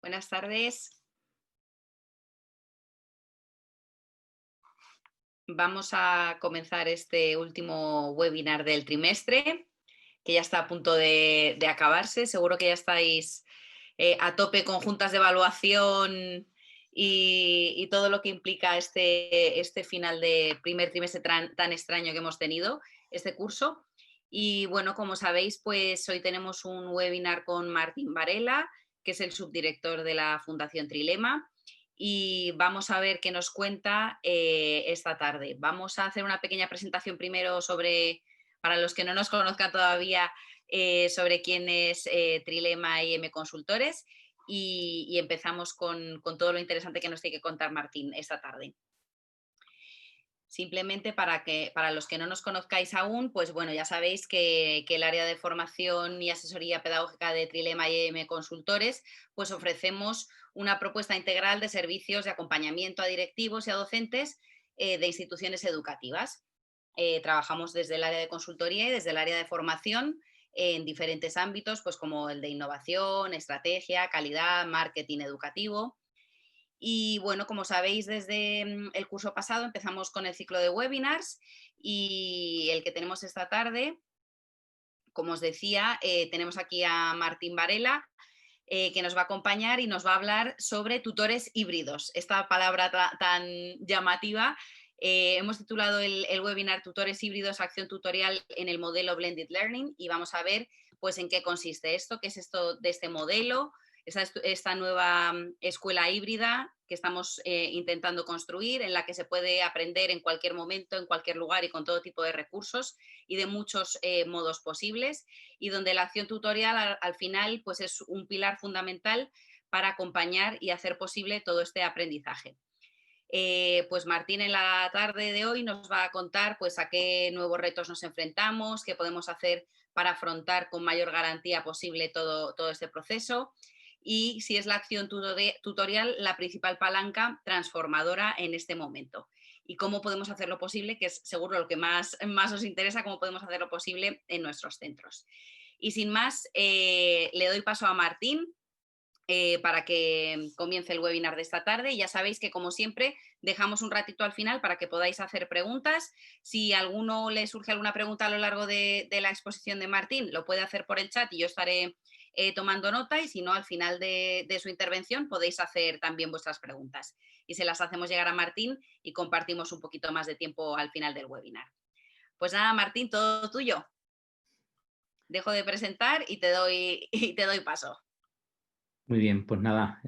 Buenas tardes. Vamos a comenzar este último webinar del trimestre, que ya está a punto de acabarse. Seguro que ya estáis a tope con juntas de evaluación y todo lo que implica este final de primer trimestre tan extraño que hemos tenido, este curso. Y bueno, como sabéis, pues hoy tenemos un webinar con Martín Varela, que es el subdirector de la Fundación Trilema, y vamos a ver qué nos cuenta esta tarde. Vamos a hacer una pequeña presentación primero para los que no nos conozcan todavía, sobre quién es Trilema IM Consultores y empezamos con todo lo interesante que nos tiene que contar Martín esta tarde. Simplemente para los que no nos conozcáis aún, pues bueno, ya sabéis que el área de formación y asesoría pedagógica de Trilema IM Consultores, pues ofrecemos una propuesta integral de servicios de acompañamiento a directivos y a docentes de instituciones educativas. Trabajamos desde el área de consultoría y desde el área de formación en diferentes ámbitos, pues como el de innovación, estrategia, calidad, marketing educativo. Y bueno, como sabéis, desde el curso pasado empezamos con el ciclo de webinars y el que tenemos esta tarde, como os decía, tenemos aquí a Martín Varela, que nos va a acompañar y nos va a hablar sobre tutores híbridos. Esta palabra tan llamativa. Hemos titulado el webinar Tutores híbridos, acción tutorial en el modelo Blended Learning, y vamos a ver pues en qué consiste esto, qué es esto de este modelo, esta nueva escuela híbrida que estamos intentando construir, en la que se puede aprender en cualquier momento, en cualquier lugar y con todo tipo de recursos y de muchos modos posibles, y donde la acción tutorial al final pues es un pilar fundamental para acompañar y hacer posible todo este aprendizaje. Pues Martín en la tarde de hoy nos va a contar pues a qué nuevos retos nos enfrentamos, qué podemos hacer para afrontar con mayor garantía posible todo este proceso, y si es la acción tutorial la principal palanca transformadora en este momento, y cómo podemos hacerlo posible, que es seguro lo que más os interesa, cómo podemos hacerlo posible en nuestros centros. Y sin más, le doy paso a Martín para que comience el webinar de esta tarde. Y ya sabéis que, como siempre, dejamos un ratito al final para que podáis hacer preguntas. Si a alguno le surge alguna pregunta a lo largo de la exposición de Martín, lo puede hacer por el chat y yo estaré tomando nota, y si no, al final de su intervención podéis hacer también vuestras preguntas y se las hacemos llegar a Martín y compartimos un poquito más de tiempo al final del webinar. Pues nada, Martín, todo tuyo. Dejo de presentar y te doy paso. Muy bien, pues nada,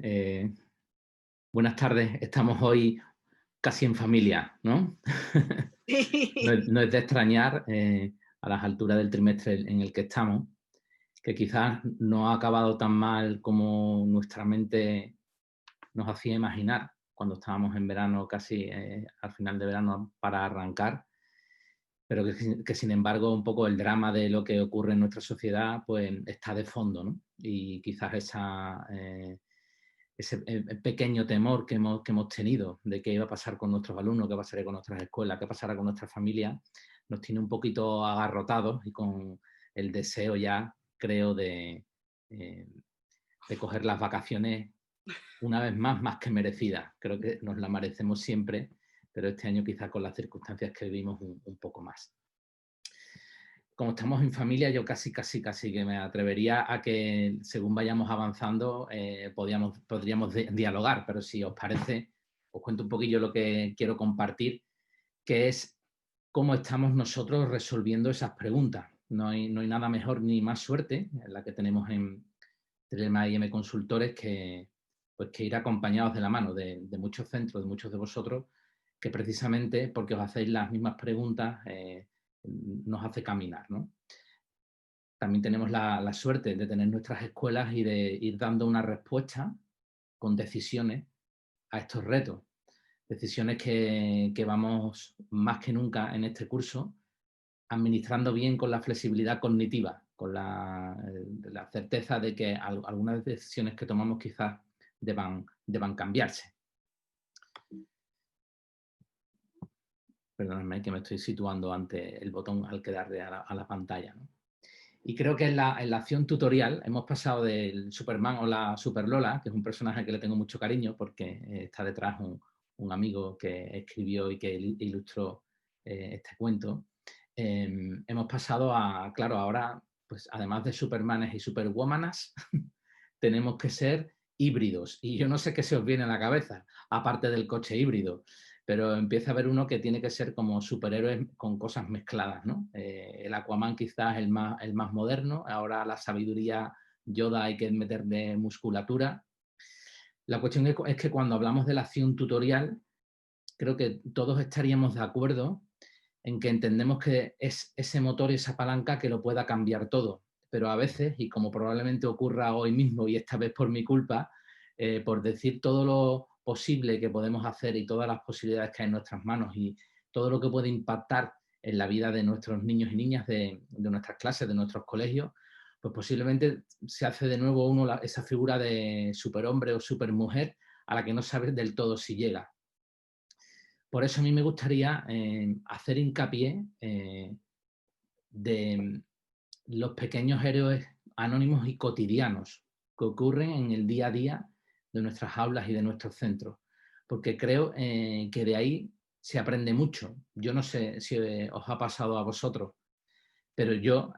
buenas tardes. Estamos hoy casi en familia, ¿no? No es de extrañar, a las alturas del trimestre en el que estamos, que quizás no ha acabado tan mal como nuestra mente nos hacía imaginar cuando estábamos en verano, casi al final de verano para arrancar, pero que sin embargo un poco el drama de lo que ocurre en nuestra sociedad pues está de fondo, ¿no? Y quizás ese pequeño temor que hemos tenido de qué iba a pasar con nuestros alumnos, qué pasaría con nuestras escuelas, qué pasará con nuestra familia, nos tiene un poquito agarrotados y con el deseo ya, creo, de coger las vacaciones una vez más que merecidas. Creo que nos la merecemos siempre, pero este año quizá con las circunstancias que vivimos un poco más. Como estamos en familia, yo casi que me atrevería a que según vayamos avanzando podríamos dialogar, pero si os parece, os cuento un poquillo lo que quiero compartir, que es cómo estamos nosotros resolviendo esas preguntas. No hay nada mejor ni más suerte, la que tenemos en Trilema IM Consultores, que ir acompañados de la mano de muchos centros, de muchos de vosotros, que precisamente porque os hacéis las mismas preguntas, nos hace caminar, ¿no? También tenemos la suerte de tener nuestras escuelas y de ir dando una respuesta con decisiones a estos retos. Decisiones que vamos más que nunca en este curso administrando bien con la flexibilidad cognitiva, con la certeza de que algunas decisiones que tomamos quizás deban cambiarse. Perdónenme que me estoy situando ante el botón al que darle a la pantalla, ¿no? Y creo que en la acción tutorial hemos pasado del Superman o la Super Lola, que es un personaje que le tengo mucho cariño porque está detrás un amigo que escribió y que ilustró este cuento. Hemos pasado a, claro, ahora, pues además de Supermanes y Superwomanas, tenemos que ser híbridos. Y yo no sé qué se os viene a la cabeza, aparte del coche híbrido, pero empieza a haber uno que tiene que ser como superhéroes con cosas mezcladas, ¿no? El Aquaman quizás el más moderno, ahora la sabiduría Yoda hay que meterle musculatura. La cuestión es que cuando hablamos de la acción tutorial, creo que todos estaríamos de acuerdo en que entendemos que es ese motor y esa palanca que lo pueda cambiar todo. Pero a veces, y como probablemente ocurra hoy mismo, y esta vez por mi culpa, por decir todo lo posible que podemos hacer y todas las posibilidades que hay en nuestras manos y todo lo que puede impactar en la vida de nuestros niños y niñas de nuestras clases, de nuestros colegios, pues posiblemente se hace de nuevo uno esa figura de superhombre o supermujer a la que no sabes del todo si llega. Por eso a mí me gustaría hacer hincapié de los pequeños héroes anónimos y cotidianos que ocurren en el día a día de nuestras aulas y de nuestros centros, porque creo que de ahí se aprende mucho. Yo no sé si os ha pasado a vosotros, pero yo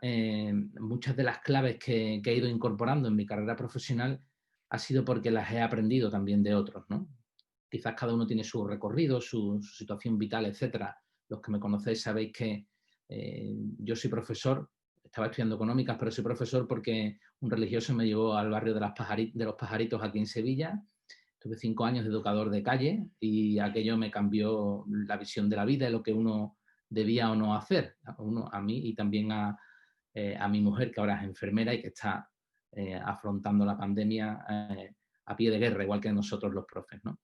muchas de las claves que he ido incorporando en mi carrera profesional ha sido porque las he aprendido también de otros, ¿no? Quizás cada uno tiene su recorrido, su situación vital, etcétera. Los que me conocéis sabéis que yo soy profesor, estaba estudiando económicas, pero soy profesor porque un religioso me llevó al barrio de los Pajaritos aquí en Sevilla. Tuve 5 años de educador de calle y aquello me cambió la visión de la vida y lo que uno debía o no hacer, a mí y también a mi mujer, que ahora es enfermera y que está afrontando la pandemia a pie de guerra, igual que nosotros los profes, ¿no?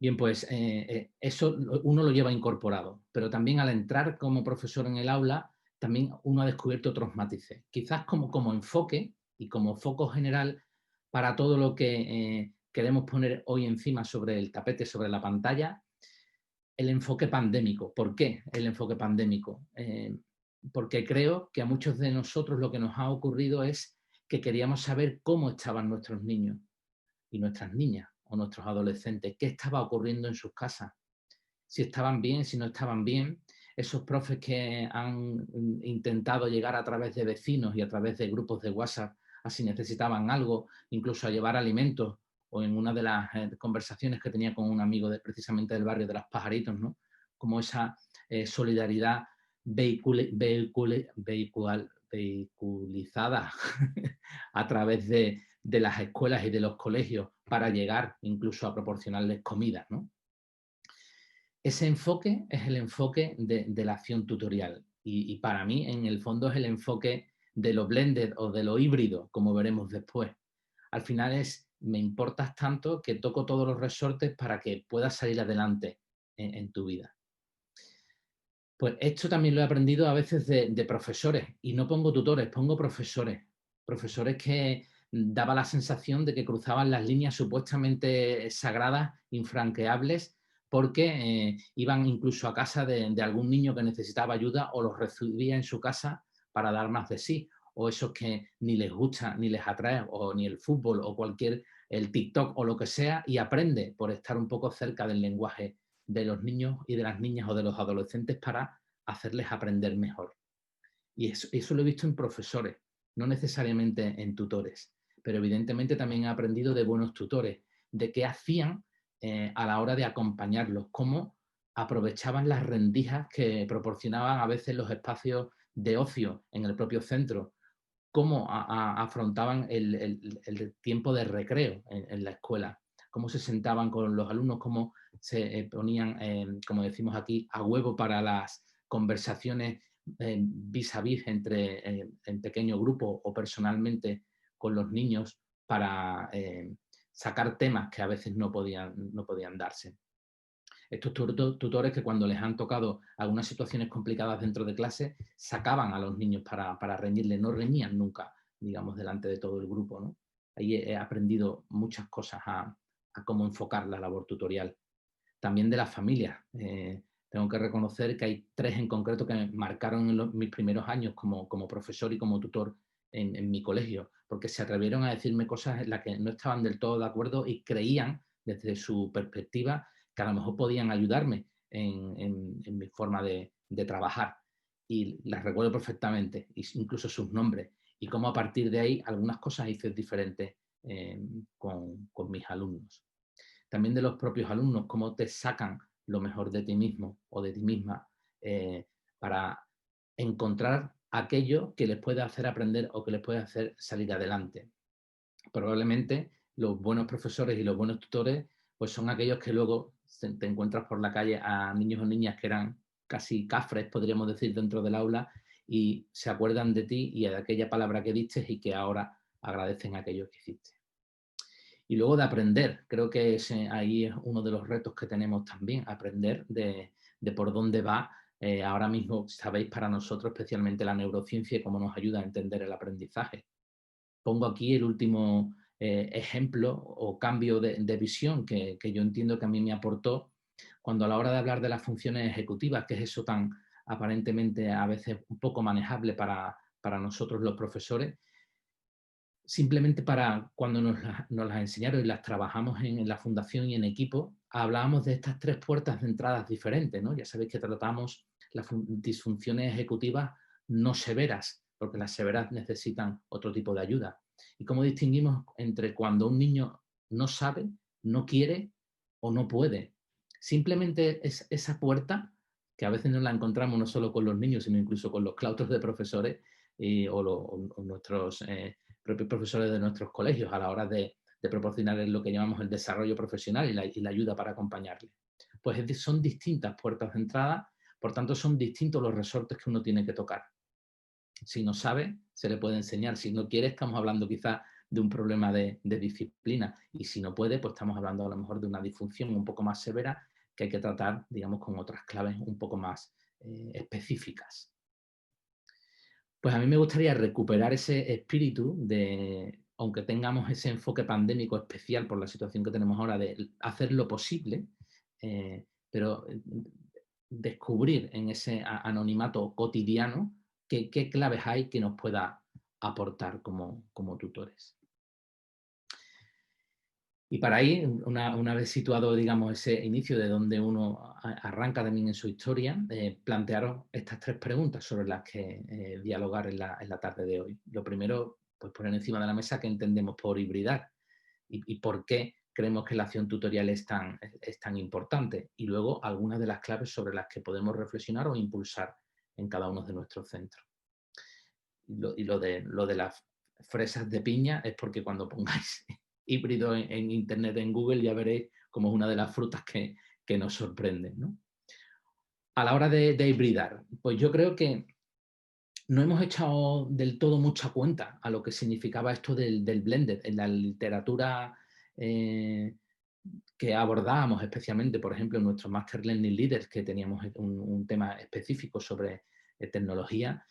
Bien, pues eso uno lo lleva incorporado, pero también al entrar como profesor en el aula, también uno ha descubierto otros matices. Quizás como enfoque y como foco general para todo lo que queremos poner hoy encima sobre el tapete, sobre la pantalla, el enfoque pandémico. ¿Por qué el enfoque pandémico? Porque creo que a muchos de nosotros lo que nos ha ocurrido es que queríamos saber cómo estaban nuestros niños y nuestras niñas o nuestros adolescentes, qué estaba ocurriendo en sus casas, si estaban bien, si no estaban bien, esos profes que han intentado llegar a través de vecinos y a través de grupos de WhatsApp a si necesitaban algo, incluso a llevar alimentos, o en una de las conversaciones que tenía con un amigo precisamente del barrio de Los Pajaritos, ¿no? Como esa solidaridad vehiculizada a través de las escuelas y de los colegios para llegar incluso a proporcionarles comida, ¿no? Ese enfoque es el enfoque de la acción tutorial y para mí en el fondo es el enfoque de lo blended o de lo híbrido, como veremos después. Al final me importas tanto que toco todos los resortes para que puedas salir adelante en tu vida. Pues esto también lo he aprendido a veces de profesores, y no pongo tutores, pongo profesores. Profesores que daba la sensación de que cruzaban las líneas supuestamente sagradas, infranqueables, porque iban incluso a casa de algún niño que necesitaba ayuda o los recibía en su casa para dar más de sí, o esos que ni les gusta, ni les atrae, o ni el fútbol o el TikTok o lo que sea, y aprende por estar un poco cerca del lenguaje de los niños y de las niñas o de los adolescentes para hacerles aprender mejor. Y eso lo he visto en profesores, no necesariamente en tutores, pero evidentemente también he aprendido de buenos tutores, de qué hacían a la hora de acompañarlos, cómo aprovechaban las rendijas que proporcionaban a veces los espacios de ocio en el propio centro, cómo afrontaban el tiempo de recreo en la escuela, cómo se sentaban con los alumnos, cómo se ponían, como decimos aquí, a huevo para las conversaciones vis a vis en pequeño grupo o personalmente con los niños para sacar temas que a veces no podían darse. Estos tutores que cuando les han tocado algunas situaciones complicadas dentro de clase, sacaban a los niños para reñirles, no reñían nunca, digamos, delante de todo el grupo, ¿no? Ahí he aprendido muchas cosas a cómo enfocar la labor tutorial. También de las familias. Tengo que reconocer que hay 3 en concreto que me marcaron en mis primeros años como profesor y como tutor en mi colegio, porque se atrevieron a decirme cosas en las que no estaban del todo de acuerdo y creían desde su perspectiva que a lo mejor podían ayudarme en mi forma de trabajar. Y las recuerdo perfectamente, incluso sus nombres, y cómo a partir de ahí algunas cosas hice diferentes con mis alumnos. También de los propios alumnos, cómo te sacan lo mejor de ti mismo o de ti misma para encontrar aquello que les puede hacer aprender o que les puede hacer salir adelante. Probablemente los buenos profesores y los buenos tutores pues son aquellos que luego te encuentras por la calle a niños o niñas que eran casi cafres, podríamos decir, dentro del aula y se acuerdan de ti y de aquella palabra que diste y que ahora agradecen aquello que hiciste. Y luego de aprender, creo que ahí es uno de los retos que tenemos también, aprender de por dónde va. Ahora mismo, sabéis, para nosotros, especialmente la neurociencia y cómo nos ayuda a entender el aprendizaje. Pongo aquí el último ejemplo o cambio de visión que yo entiendo que a mí me aportó cuando a la hora de hablar de las funciones ejecutivas, que es eso tan aparentemente a veces un poco manejable para nosotros los profesores, simplemente para cuando nos las enseñaron y las trabajamos en la fundación y en equipo, hablábamos de estas 3 puertas de entradas diferentes, ¿no? Ya sabéis que tratamos las disfunciones ejecutivas no severas, porque las severas necesitan otro tipo de ayuda. ¿Y cómo distinguimos entre cuando un niño no sabe, no quiere o no puede? Simplemente es esa puerta, que a veces no la encontramos no solo con los niños, sino incluso con los claustros de profesores o nuestros propios profesores de nuestros colegios a la hora de proporcionarles lo que llamamos el desarrollo profesional y la ayuda para acompañarles. Pues son distintas puertas de entrada, por tanto son distintos los resortes que uno tiene que tocar. Si no sabe, se le puede enseñar. Si no quiere, estamos hablando quizás de un problema de disciplina. Y si no puede, pues estamos hablando a lo mejor de una disfunción un poco más severa que hay que tratar, digamos, con otras claves un poco más específicas. Pues a mí me gustaría recuperar ese espíritu de, aunque tengamos ese enfoque pandémico especial por la situación que tenemos ahora, de hacer lo posible, pero descubrir en ese anonimato cotidiano qué claves hay que nos pueda aportar como tutores. Y para ahí, una vez situado, digamos, ese inicio de donde uno arranca también en su historia, plantearos estas 3 preguntas sobre las que dialogar en la tarde de hoy. Lo primero, pues poner encima de la mesa qué entendemos por hibridar y por qué creemos que la acción tutorial es tan importante. Y luego algunas de las claves sobre las que podemos reflexionar o impulsar en cada uno de nuestros centros. Y lo de las fresas de piña es porque cuando pongáis híbrido en internet, en Google, ya veréis como es una de las frutas que nos sorprenden, ¿no? A la hora de hibridar, pues yo creo que no hemos echado del todo mucha cuenta a lo que significaba esto del blended. En la literatura que abordábamos, especialmente, por ejemplo, en nuestro Master Learning Leaders, que teníamos un tema específico sobre tecnología,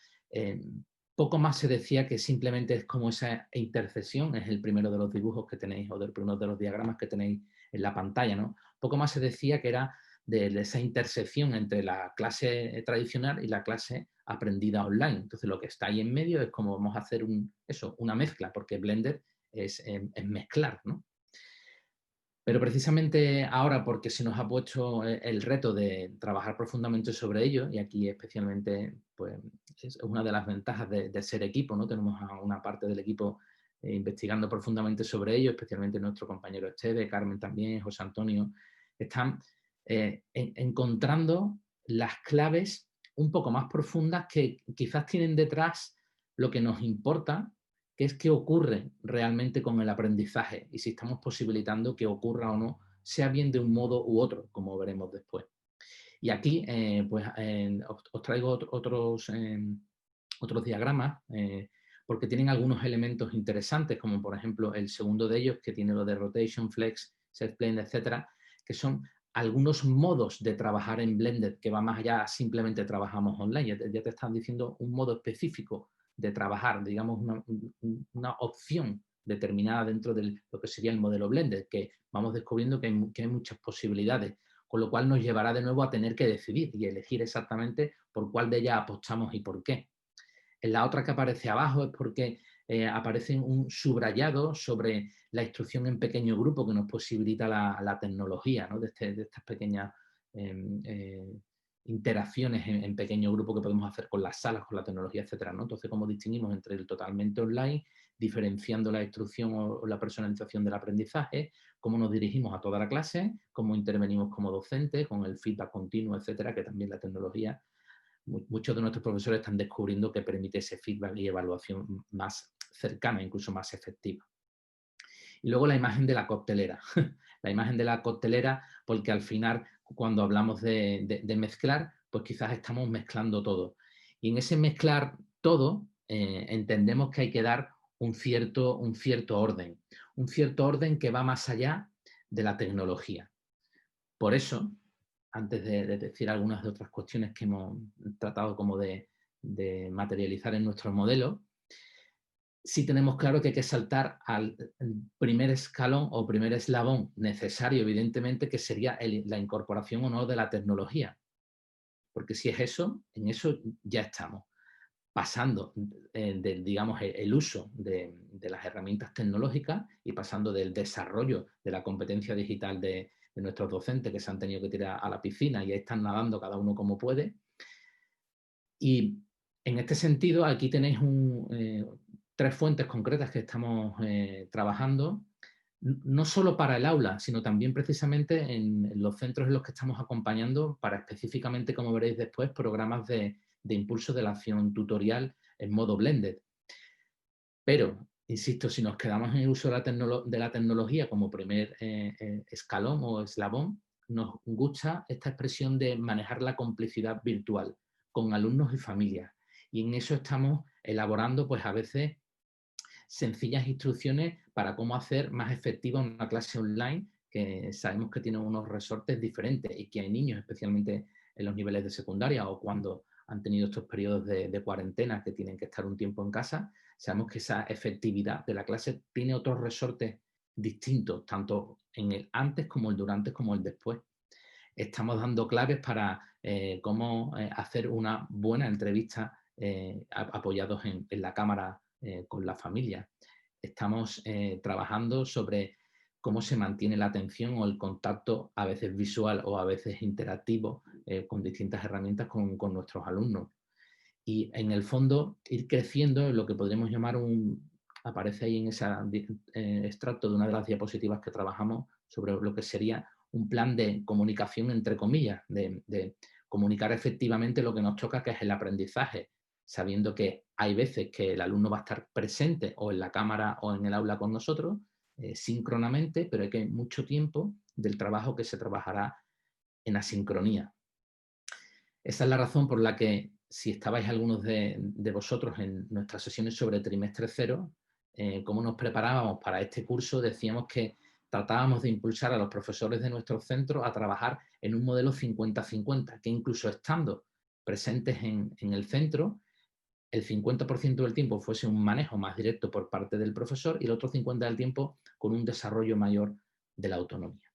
poco más se decía que simplemente es como esa intersección, es el primero de los dibujos que tenéis o del primero de los diagramas que tenéis en la pantalla, ¿no? Poco más se decía que era de esa intersección entre la clase tradicional y la clase aprendida online. Entonces lo que está ahí en medio es como vamos a hacer una mezcla, porque Blender es mezclar, ¿no? Pero precisamente ahora, porque se nos ha puesto el reto de trabajar profundamente sobre ello, y aquí especialmente pues, es una de las ventajas de ser equipo, ¿no? Tenemos a una parte del equipo investigando profundamente sobre ello, especialmente nuestro compañero Esteve, Carmen también, José Antonio, están encontrando las claves un poco más profundas que quizás tienen detrás lo que nos importa, qué es qué ocurre realmente con el aprendizaje y si estamos posibilitando que ocurra o no, sea bien de un modo u otro, como veremos después. Y aquí os traigo otros diagramas porque tienen algunos elementos interesantes, como por ejemplo el segundo de ellos, que tiene lo de rotation, flex, set plane, etcétera, que son algunos modos de trabajar en Blender que va más allá, simplemente trabajamos online. Ya te están diciendo un modo específico de trabajar, digamos, una opción determinada dentro de lo que sería el modelo Blender, que vamos descubriendo que hay muchas posibilidades. con lo cual nos llevará de nuevo a tener que decidir y elegir exactamente por cuál de ellas apostamos y por qué. En la otra que aparece abajo es porque aparece un subrayado sobre la instrucción en pequeño grupo que nos posibilita la tecnología, ¿no? de estas pequeñas interacciones en pequeño grupo que podemos hacer con las salas, con la tecnología, etcétera, ¿no? Entonces, ¿cómo distinguimos entre el totalmente online, diferenciando la instrucción o la personalización del aprendizaje, cómo nos dirigimos a toda la clase, cómo intervenimos como docentes, con el feedback continuo, etcétera, que también la tecnología, muchos de nuestros profesores están descubriendo que permite ese feedback y evaluación más cercana, incluso más efectiva. Y luego la imagen de la coctelera. La imagen de la coctelera, porque al final, cuando hablamos de mezclar, pues quizás estamos mezclando todo. Y en ese mezclar todo, entendemos que hay que dar un cierto orden que va más allá de la tecnología. Por eso, antes de decir algunas de otras cuestiones que hemos tratado como de materializar en nuestro modelo, sí tenemos claro que hay que saltar al primer escalón o primer eslabón necesario, evidentemente, que sería la incorporación o no de la tecnología. Porque si es eso, en eso ya estamos. Pasando digamos, el uso de las herramientas tecnológicas y pasando del desarrollo de la competencia digital de nuestros docentes que se han tenido que tirar a la piscina y ahí están nadando cada uno como puede. Y en este sentido, aquí tenéis tres fuentes concretas que estamos trabajando, no solo para el aula, sino también precisamente en los centros en los que estamos acompañando para específicamente, como veréis después, programas de impulso de la acción tutorial en modo blended. Pero, insisto, si nos quedamos en el uso de la tecnología como primer escalón o eslabón, nos gusta esta expresión de manejar la complicidad virtual con alumnos y familias. Y en eso estamos elaborando, pues a veces, sencillas instrucciones para cómo hacer más efectiva una clase online, que sabemos que tiene unos resortes diferentes y que hay niños, especialmente en los niveles de secundaria o cuando han tenido estos periodos de cuarentena que tienen que estar un tiempo en casa, sabemos que esa efectividad de la clase tiene otros resortes distintos, tanto en el antes como el durante como el después. Estamos dando claves para cómo hacer una buena entrevista apoyados en la cámara con la familia. Estamos trabajando sobre cómo se mantiene la atención o el contacto, a veces visual o a veces interactivo, con distintas herramientas con nuestros alumnos. Y en el fondo, ir creciendo en lo que podríamos llamar aparece ahí en ese extracto de una de las diapositivas que trabajamos sobre lo que sería un plan de comunicación, entre comillas, de comunicar efectivamente lo que nos toca, que es el aprendizaje, sabiendo que hay veces que el alumno va a estar presente o en la cámara o en el aula con nosotros, síncronamente, pero hay que mucho tiempo del trabajo que se trabajará en asincronía. Esa es la razón por la que, si estabais algunos de vosotros en nuestras sesiones sobre trimestre cero, cómo nos preparábamos para este curso, decíamos que tratábamos de impulsar a los profesores de nuestros centros a trabajar en un modelo 50-50, que incluso estando presentes en el centro, el 50% del tiempo fuese un manejo más directo por parte del profesor y el otro 50% del tiempo con un desarrollo mayor de la autonomía.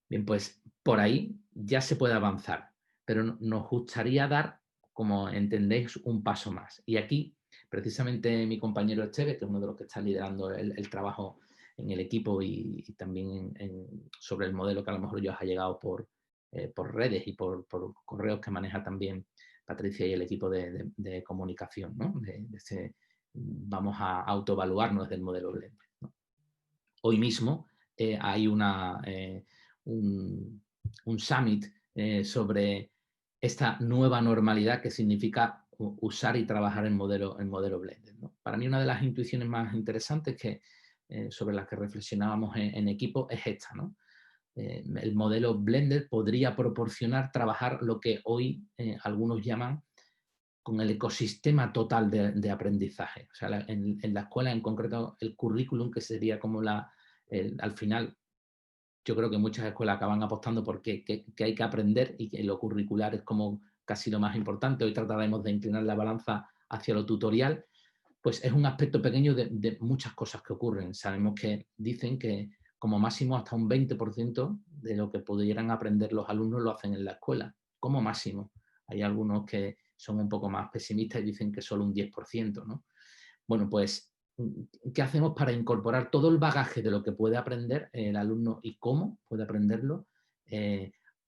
Bien, pues por ahí ya se puede avanzar, pero nos gustaría dar, como entendéis, un paso más. Y aquí, precisamente, mi compañero Esteve, que es uno de los que está liderando el trabajo en el equipo y también sobre el modelo que a lo mejor ya os ha llegado por redes y por correos que maneja también Patricia y el equipo de comunicación, ¿no? Vamos a autoevaluarnos del modelo Blended, ¿no? Hoy mismo hay un summit sobre esta nueva normalidad que significa usar y trabajar en modelo blended, ¿no? Para mí una de las intuiciones más interesantes sobre las que reflexionábamos en equipo es esta, ¿no? El modelo blended podría proporcionar trabajar lo que hoy algunos llaman con el ecosistema total de aprendizaje. O sea, en la escuela, en concreto, el currículum, que sería como al final, yo creo que muchas escuelas acaban apostando por que hay que aprender y que lo curricular es como casi lo más importante. Hoy trataremos de inclinar la balanza hacia lo tutorial, pues es un aspecto pequeño de muchas cosas que ocurren. Sabemos que dicen que como máximo hasta un 20% de lo que pudieran aprender los alumnos lo hacen en la escuela, como máximo. Hay algunos que son un poco más pesimistas y dicen que solo un 10%, ¿no? Bueno, pues, ¿qué hacemos para incorporar todo el bagaje de lo que puede aprender el alumno y cómo puede aprenderlo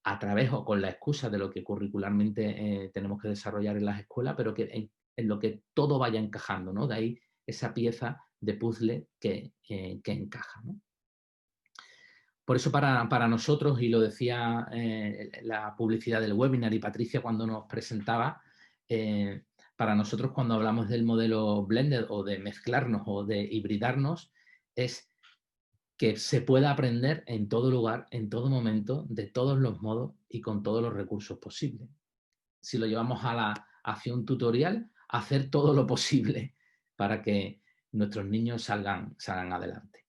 a través o con la excusa de lo que curricularmente tenemos que desarrollar en las escuelas, pero que en lo que todo vaya encajando, ¿no? De ahí esa pieza de puzzle que encaja, ¿no? Por eso para nosotros, y lo decía la publicidad del webinar y Patricia cuando nos presentaba, para nosotros cuando hablamos del modelo blended o de mezclarnos o de hibridarnos, es que se pueda aprender en todo lugar, en todo momento, de todos los modos y con todos los recursos posibles. Si lo llevamos hacia un tutorial, hacer todo lo posible para que nuestros niños salgan adelante.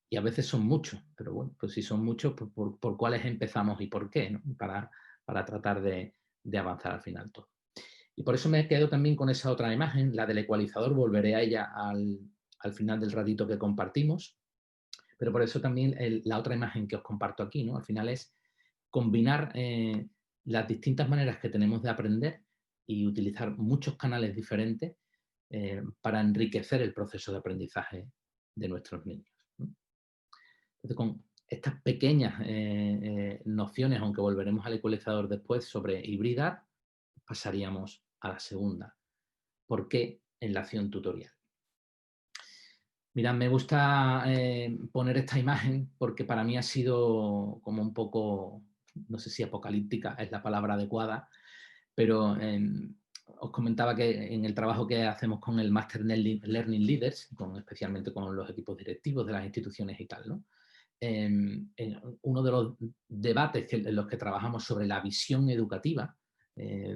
Y a veces son muchos, pero bueno, pues si son muchos, pues por cuáles empezamos y por qué, ¿no? Para tratar de avanzar al final todo. Y por eso me quedo también con esa otra imagen, la del ecualizador, volveré a ella al final del ratito que compartimos, pero por eso también la otra imagen que os comparto aquí, ¿no? Al final es combinar las distintas maneras que tenemos de aprender y utilizar muchos canales diferentes para enriquecer el proceso de aprendizaje de nuestros niños, ¿no? Entonces, con estas pequeñas nociones, aunque volveremos al ecualizador después, sobre hibridar, pasaríamos a la segunda. ¿Por qué en la acción tutorial? Mirad, me gusta poner esta imagen porque para mí ha sido como un poco, no sé si apocalíptica es la palabra adecuada, pero os comentaba que en el trabajo que hacemos con el Master Learning Leaders, especialmente con los equipos directivos de las instituciones y tal, ¿no? En uno de los debates en los que trabajamos sobre la visión educativa,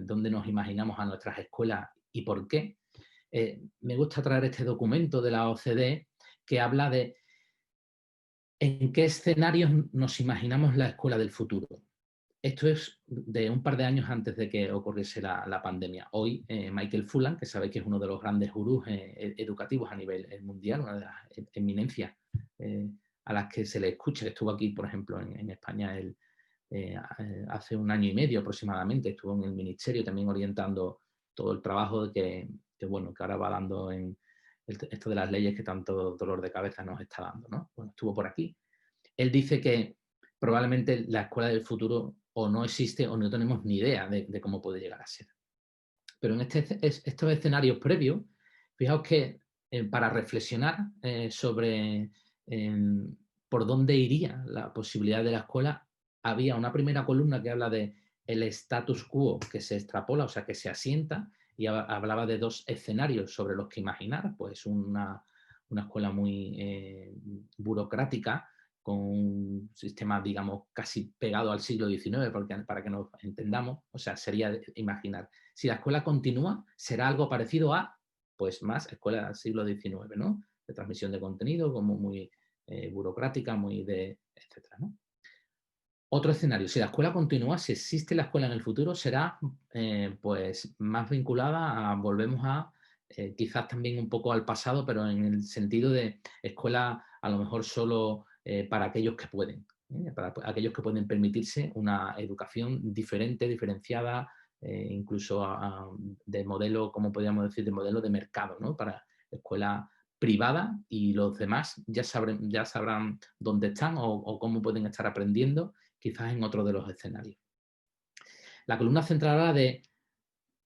dónde nos imaginamos a nuestras escuelas y por qué, me gusta traer este documento de la OCDE que habla de en qué escenarios nos imaginamos la escuela del futuro. Esto es de un par de años antes de que ocurriese la pandemia. Hoy, Michael Fullan, que sabéis que es uno de los grandes gurús educativos a nivel mundial, una de las eminencias a las que se le escucha, estuvo aquí, por ejemplo, en España hace un año y medio aproximadamente, estuvo en el ministerio también orientando todo el trabajo bueno, que ahora va dando en esto de las leyes que tanto dolor de cabeza nos está dando, ¿no? Bueno, estuvo por aquí. Él dice que probablemente la escuela del futuro o no existe o no tenemos ni idea de cómo puede llegar a ser. Pero en estos escenarios previos, fijaos que para reflexionar sobre por dónde iría la posibilidad de la escuela, había una primera columna que habla de el status quo que se extrapola, o sea, que se asienta, y hablaba de dos escenarios sobre los que imaginar, pues una escuela muy burocrática, con un sistema, digamos, casi pegado al siglo XIX, para que nos entendamos, o sea, sería imaginar, si la escuela continúa, será algo parecido a, pues más escuela del siglo XIX, ¿no? De transmisión de contenido, como muy burocrática, muy etcétera, ¿no? Otro escenario, si la escuela continúa, si existe la escuela en el futuro, será pues más vinculada volvemos a quizás también un poco al pasado, pero en el sentido de escuela a lo mejor solo para aquellos que pueden, para aquellos que pueden permitirse una educación diferente, diferenciada, incluso de modelo, como podríamos decir, de modelo de mercado, ¿no? Para escuela privada, y los demás ya sabrán dónde están o cómo pueden estar aprendiendo, quizás en otro de los escenarios. La columna central habla de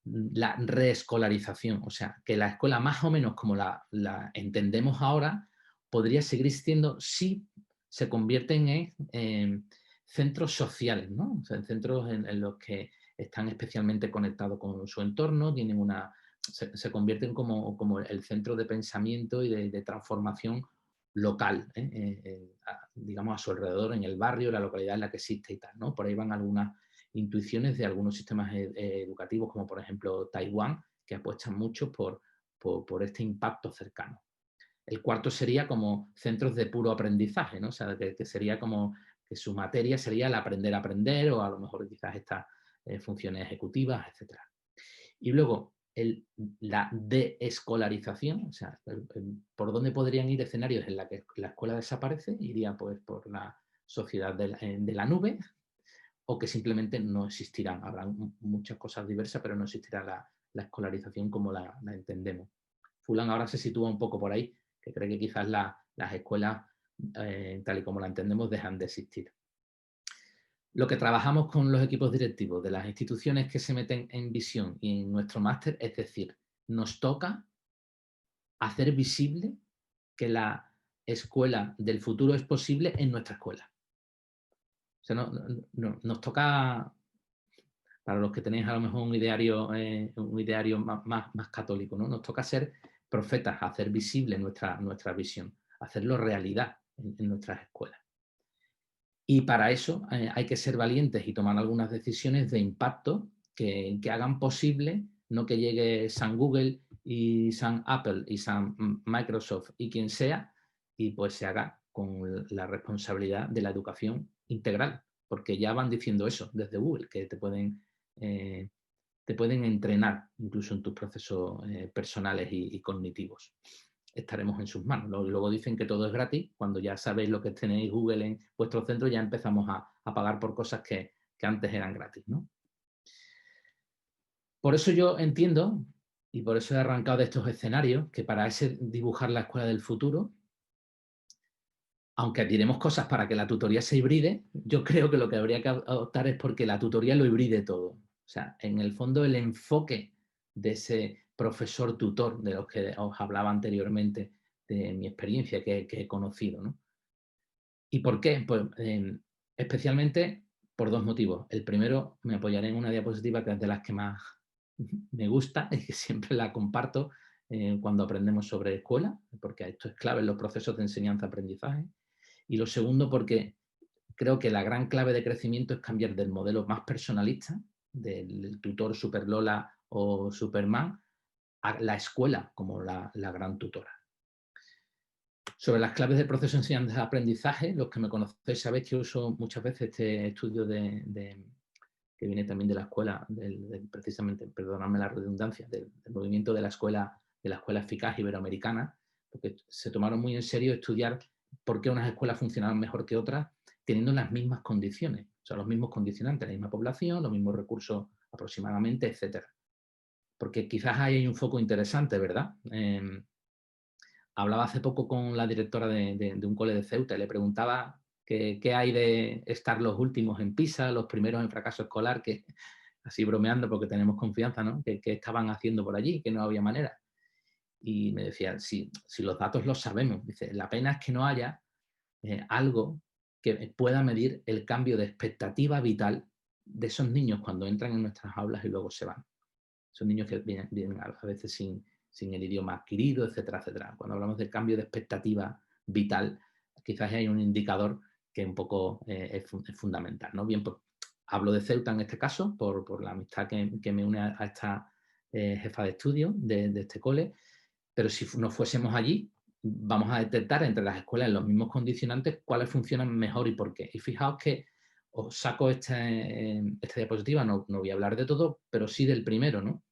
la reescolarización, o sea, que la escuela más o menos como la entendemos ahora podría seguir existiendo si se convierten en centros sociales, ¿no? O sea, en centros en los que están especialmente conectados con su entorno, tienen se convierten como el centro de pensamiento y de transformación local, digamos a su alrededor, en el barrio, la localidad en la que existe y tal, ¿no? Por ahí van algunas intuiciones de algunos sistemas educativos, como por ejemplo Taiwán, que apuestan mucho por este impacto cercano. El cuarto sería como centros de puro aprendizaje, ¿no? O sea, que sería como que su materia sería el aprender a aprender, o a lo mejor quizás estas funciones ejecutivas, etc. Y luego la deescolarización, o sea, por dónde podrían ir escenarios en la que la escuela desaparece, iría pues por la sociedad de la nube, o que simplemente no existirán. Habrán muchas cosas diversas, pero no existirá la escolarización como la entendemos. Fulan ahora se sitúa un poco por ahí, que cree que quizás las escuelas, tal y como la entendemos, dejan de existir. Lo que trabajamos con los equipos directivos de las instituciones que se meten en visión y en nuestro máster, es decir, nos toca hacer visible que la escuela del futuro es posible en nuestra escuela. O sea, nos toca, para los que tenéis a lo mejor un ideario más católico, ¿no? Nos toca ser profetas, hacer visible nuestra visión, hacerlo realidad en nuestras escuelas. Y para eso hay que ser valientes y tomar algunas decisiones de impacto que hagan posible, no que llegue San Google y San Apple y San Microsoft y quien sea, y pues se haga con la responsabilidad de la educación integral, porque ya van diciendo eso desde Google, que te pueden entrenar incluso en tus procesos personales y cognitivos. Estaremos en sus manos. Luego dicen que todo es gratis. Cuando ya sabéis lo que tenéis Google en vuestro centro, ya empezamos a pagar por cosas que antes eran gratis, ¿no? Por eso yo entiendo, y por eso he arrancado de estos escenarios, que para ese dibujar la escuela del futuro, aunque diremos cosas para que la tutoría se hibride, yo creo que lo que habría que optar es porque la tutoría lo hibride todo. O sea, en el fondo el enfoque de ese profesor tutor de los que os hablaba anteriormente, de mi experiencia que he conocido, ¿no? ¿Y por qué? Pues especialmente por dos motivos. El primero, me apoyaré en una diapositiva que es de las que más me gusta y que siempre la comparto cuando aprendemos sobre escuela, porque esto es clave en los procesos de enseñanza-aprendizaje. Y lo segundo, porque creo que la gran clave de crecimiento es cambiar del modelo más personalista, del tutor Super Lola o Superman, a la escuela como la gran tutora. Sobre las claves del proceso de enseñanza-aprendizaje, los que me conocéis sabéis que uso muchas veces este estudio que viene también de la escuela, precisamente, perdonadme la redundancia, del movimiento de la escuela eficaz iberoamericana, porque se tomaron muy en serio estudiar por qué unas escuelas funcionaban mejor que otras, teniendo las mismas condiciones, o sea, los mismos condicionantes, la misma población, los mismos recursos aproximadamente, etcétera. Porque quizás ahí hay un foco interesante, ¿verdad? Hablaba hace poco con la directora de un cole de Ceuta y le preguntaba qué hay de estar los últimos en PISA, los primeros en fracaso escolar, que así bromeando porque tenemos confianza, ¿no? Que estaban haciendo por allí, que no había manera. Y me decía, si los datos los sabemos, dice, la pena es que no haya algo que pueda medir el cambio de expectativa vital de esos niños cuando entran en nuestras aulas y luego se van. Son niños que vienen a veces sin el idioma adquirido, etcétera, etcétera. Cuando hablamos de cambio de expectativa vital, quizás hay un indicador que un poco es fundamental, ¿no? Bien, pues, hablo de Ceuta en este caso, por la amistad que me une a esta jefa de estudio de este cole, pero si nos fuésemos allí, vamos a detectar entre las escuelas en los mismos condicionantes cuáles funcionan mejor y por qué. Y fijaos que os saco esta diapositiva, no voy a hablar de todo, pero sí del primero, ¿no?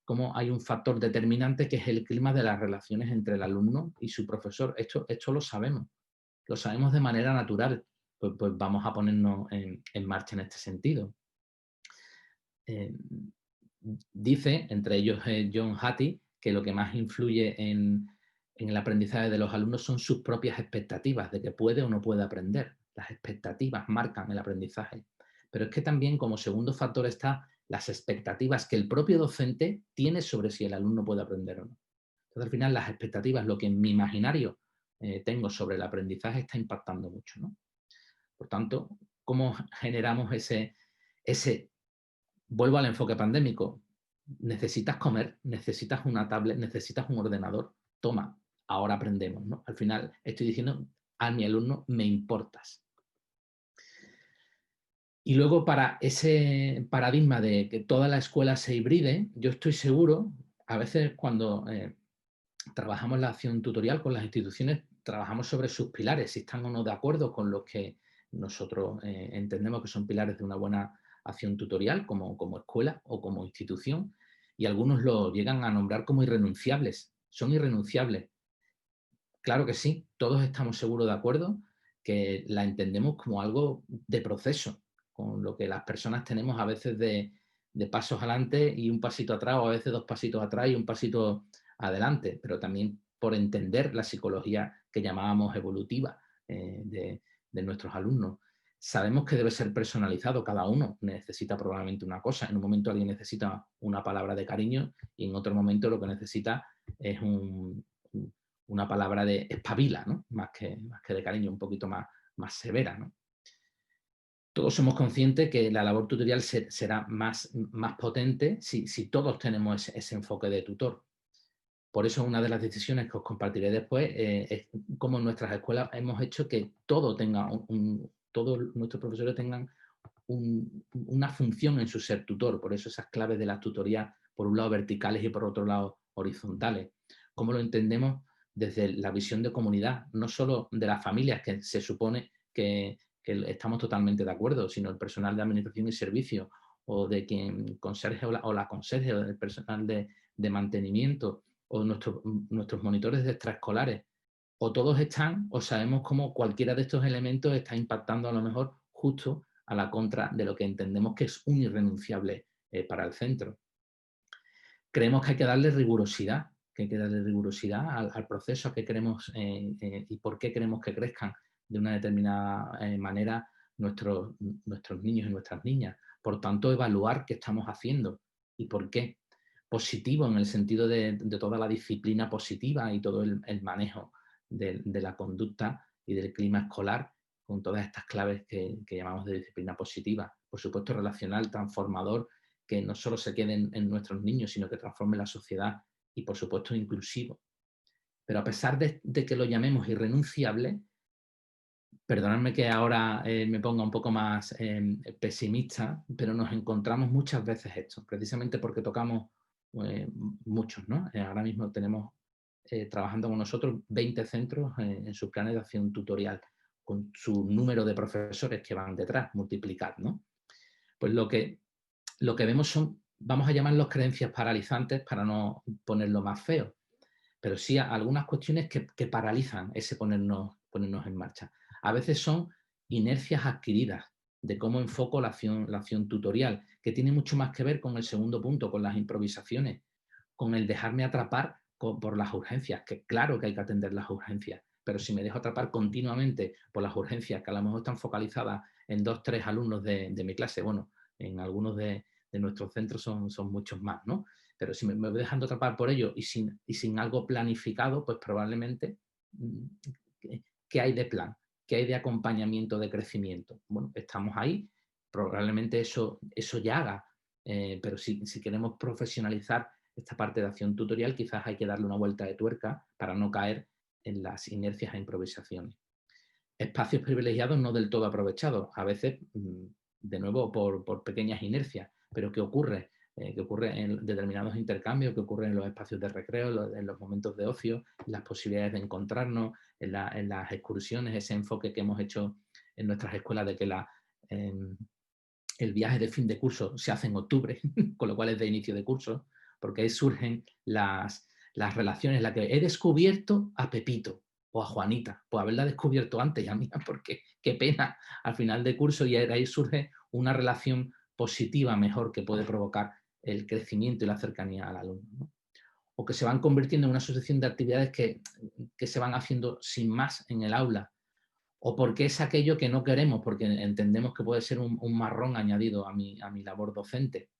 Cómo hay un factor determinante que es el clima de las relaciones entre el alumno y su profesor. Esto lo sabemos de manera natural, pues vamos a ponernos en marcha en este sentido. Dice, entre ellos John Hattie, que lo que más influye en el aprendizaje de los alumnos son sus propias expectativas de que puede o no puede aprender. Las expectativas marcan el aprendizaje. Pero es que también como segundo factor está las expectativas que el propio docente tiene sobre si el alumno puede aprender o no. Entonces, al final, las expectativas, lo que en mi imaginario tengo sobre el aprendizaje está impactando mucho, ¿no? Por tanto, ¿cómo generamos ese vuelvo al enfoque pandémico? Necesitas comer, necesitas una tablet, necesitas un ordenador. Toma, ahora aprendemos, ¿no? Al final estoy diciendo a mi alumno, me importas. Y luego para ese paradigma de que toda la escuela se hibride, yo estoy seguro, a veces cuando trabajamos la acción tutorial con las instituciones, trabajamos sobre sus pilares, si están o no de acuerdo con los que nosotros entendemos que son pilares de una buena acción tutorial como escuela o como institución, y algunos lo llegan a nombrar como irrenunciables. Son irrenunciables. Claro que sí, todos estamos seguros de acuerdo que la entendemos como algo de proceso, con lo que las personas tenemos a veces de pasos adelante y un pasito atrás, o a veces dos pasitos atrás y un pasito adelante, pero también por entender la psicología que llamábamos evolutiva de nuestros alumnos. Sabemos que debe ser personalizado, cada uno necesita probablemente una cosa. En un momento alguien necesita una palabra de cariño y en otro momento lo que necesita es una palabra de espabila, ¿no? Más que de cariño, un poquito más severa, ¿no? Todos somos conscientes que la labor tutorial será más potente si todos tenemos ese enfoque de tutor. Por eso una de las decisiones que os compartiré después es cómo en nuestras escuelas hemos hecho que todos nuestros profesores tengan una función en su ser tutor. Por eso esas claves de las tutorías, por un lado verticales y por otro lado horizontales. ¿Cómo lo entendemos? Desde la visión de comunidad, no solo de las familias, que se supone que estamos totalmente de acuerdo, sino el personal de administración y servicio, o de quien conserje o la conserje, o el personal de mantenimiento, o nuestros monitores de extraescolares, o todos están, o sabemos cómo cualquiera de estos elementos está impactando a lo mejor justo a la contra de lo que entendemos que es un irrenunciable para el centro. Creemos que hay que darle rigurosidad, al proceso que queremos y por qué queremos que crezcan de una determinada manera nuestros niños y nuestras niñas. Por tanto, evaluar qué estamos haciendo y por qué. Positivo en el sentido de toda la disciplina positiva y todo el manejo de la conducta y del clima escolar, con todas estas claves que llamamos de disciplina positiva. Por supuesto, relacional, transformador, que no solo se quede en nuestros niños, sino que transforme la sociedad, y por supuesto inclusivo. Pero a pesar de que lo llamemos irrenunciable, perdonadme que ahora me ponga un poco más pesimista, pero nos encontramos muchas veces esto, precisamente porque tocamos muchos, ¿no? Ahora mismo tenemos trabajando con nosotros 20 centros en sus planes de acción tutorial, con su número de profesores que van detrás, multiplicar, ¿no? Pues lo que vemos son, vamos a llamarlos creencias paralizantes para no ponerlo más feo, pero sí algunas cuestiones que paralizan ese ponernos en marcha. A veces son inercias adquiridas de cómo enfoco la acción tutorial, que tiene mucho más que ver con el segundo punto, con las improvisaciones, con el dejarme atrapar por las urgencias, que claro que hay que atender las urgencias, pero si me dejo atrapar continuamente por las urgencias, que a lo mejor están focalizadas en 2 o 3 alumnos de mi clase, bueno, en algunos de nuestros centros son muchos más, ¿no? Pero si me voy dejando atrapar por ello y sin algo planificado, pues probablemente, ¿qué hay de plan? ¿Qué hay de acompañamiento de crecimiento? Bueno, estamos ahí, probablemente eso ya haga, pero si queremos profesionalizar esta parte de acción tutorial, quizás hay que darle una vuelta de tuerca para no caer en las inercias e improvisaciones. Espacios privilegiados no del todo aprovechados, a veces, de nuevo, por pequeñas inercias, pero ¿qué ocurre? Que ocurre en determinados intercambios, que ocurre en los espacios de recreo, en los momentos de ocio, las posibilidades de encontrarnos, en las excursiones, ese enfoque que hemos hecho en nuestras escuelas de que el viaje de fin de curso se hace en octubre, con lo cual es de inicio de curso, porque ahí surgen las relaciones en las que he descubierto a Pepito o a Juanita, pues haberla descubierto antes ya mía, porque qué pena al final de curso, y ahí surge una relación positiva mejor que puede provocar el crecimiento y la cercanía al alumno, ¿no? O que se van convirtiendo en una sucesión de actividades que se van haciendo sin más en el aula, o porque es aquello que no queremos, porque entendemos que puede ser un marrón añadido a mi labor docente,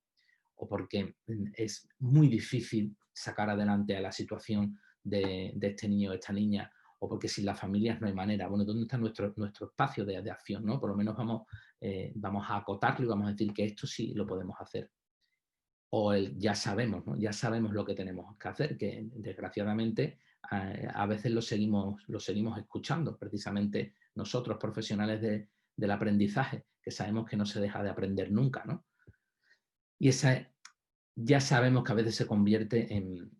o porque es muy difícil sacar adelante a la situación de este niño o esta niña, o porque sin las familias no hay manera. Bueno, ¿dónde está nuestro espacio de acción, ¿no? Por lo menos vamos a acotarlo y vamos a decir que esto sí lo podemos hacer. O ya sabemos, ¿no? Ya sabemos lo que tenemos que hacer, que desgraciadamente a veces lo seguimos escuchando, precisamente nosotros, profesionales del aprendizaje, que sabemos que no se deja de aprender nunca, ¿no? Y ya sabemos que a veces se convierte en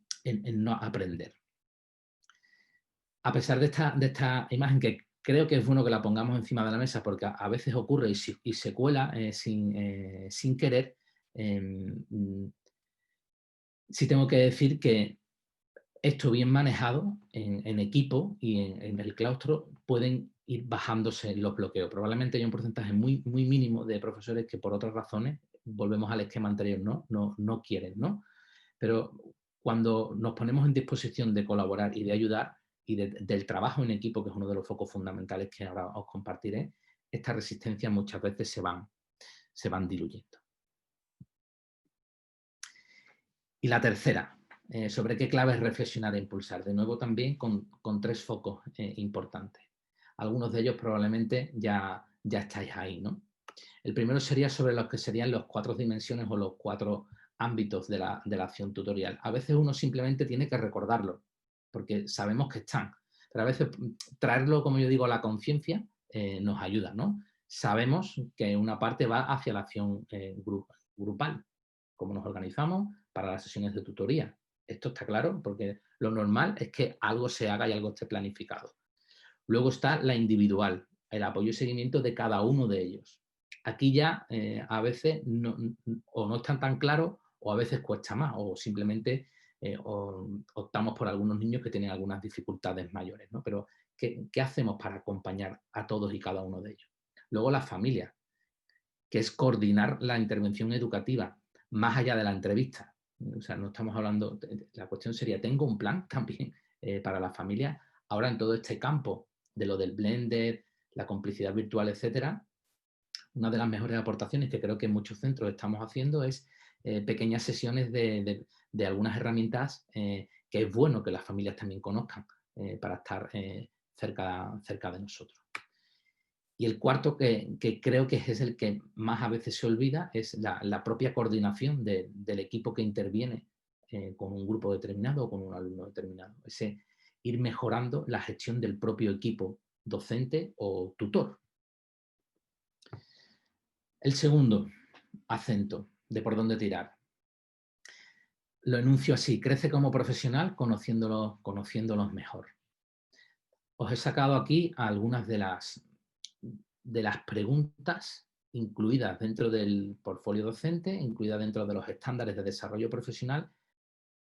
no aprender. A pesar de esta imagen, que creo que es bueno que la pongamos encima de la mesa, porque a veces ocurre y se cuela sin querer, sí tengo que decir que esto bien manejado en equipo y en el claustro pueden ir bajándose los bloqueos. Probablemente hay un porcentaje muy, muy mínimo de profesores que por otras razones, volvemos al esquema anterior, no quieren, ¿no? Pero cuando nos ponemos en disposición de colaborar y de ayudar y del trabajo en equipo, que es uno de los focos fundamentales que ahora os compartiré, estas resistencias muchas veces se van diluyendo. Y la tercera, sobre qué clave es reflexionar e impulsar. De nuevo también con 3 focos importantes. Algunos de ellos probablemente ya estáis ahí, ¿no? El primero sería sobre los que serían los 4 dimensiones o los 4 ámbitos de la acción tutorial. A veces uno simplemente tiene que recordarlo, porque sabemos que están, pero a veces traerlo, como yo digo, a la conciencia nos ayuda, ¿no? Sabemos que una parte va hacia la acción grupal, cómo nos organizamos para las sesiones de tutoría. Esto está claro, porque lo normal es que algo se haga y algo esté planificado. Luego está la individual, el apoyo y seguimiento de cada uno de ellos. Aquí ya a veces o no están tan claros o a veces cuesta más o simplemente optamos por algunos niños que tienen algunas dificultades mayores, ¿no? Pero ¿qué hacemos para acompañar a todos y cada uno de ellos? Luego la familia, que es coordinar la intervención educativa más allá de la entrevista. O sea, no estamos hablando, la cuestión sería, ¿tengo un plan también para la familia? Ahora en todo este campo de lo del blended, la complicidad virtual, etcétera, una de las mejores aportaciones que creo que en muchos centros estamos haciendo es pequeñas sesiones de algunas herramientas que es bueno que las familias también conozcan para estar cerca de nosotros. Y el cuarto, que creo que es el que más a veces se olvida, es la propia coordinación del equipo que interviene con un grupo determinado o con un alumno determinado. Ese ir mejorando la gestión del propio equipo docente o tutor. El segundo acento de por dónde tirar. Lo enuncio así: crece como profesional conociéndolos mejor. Os he sacado aquí algunas de las preguntas incluidas dentro del portfolio docente, incluidas dentro de los estándares de desarrollo profesional.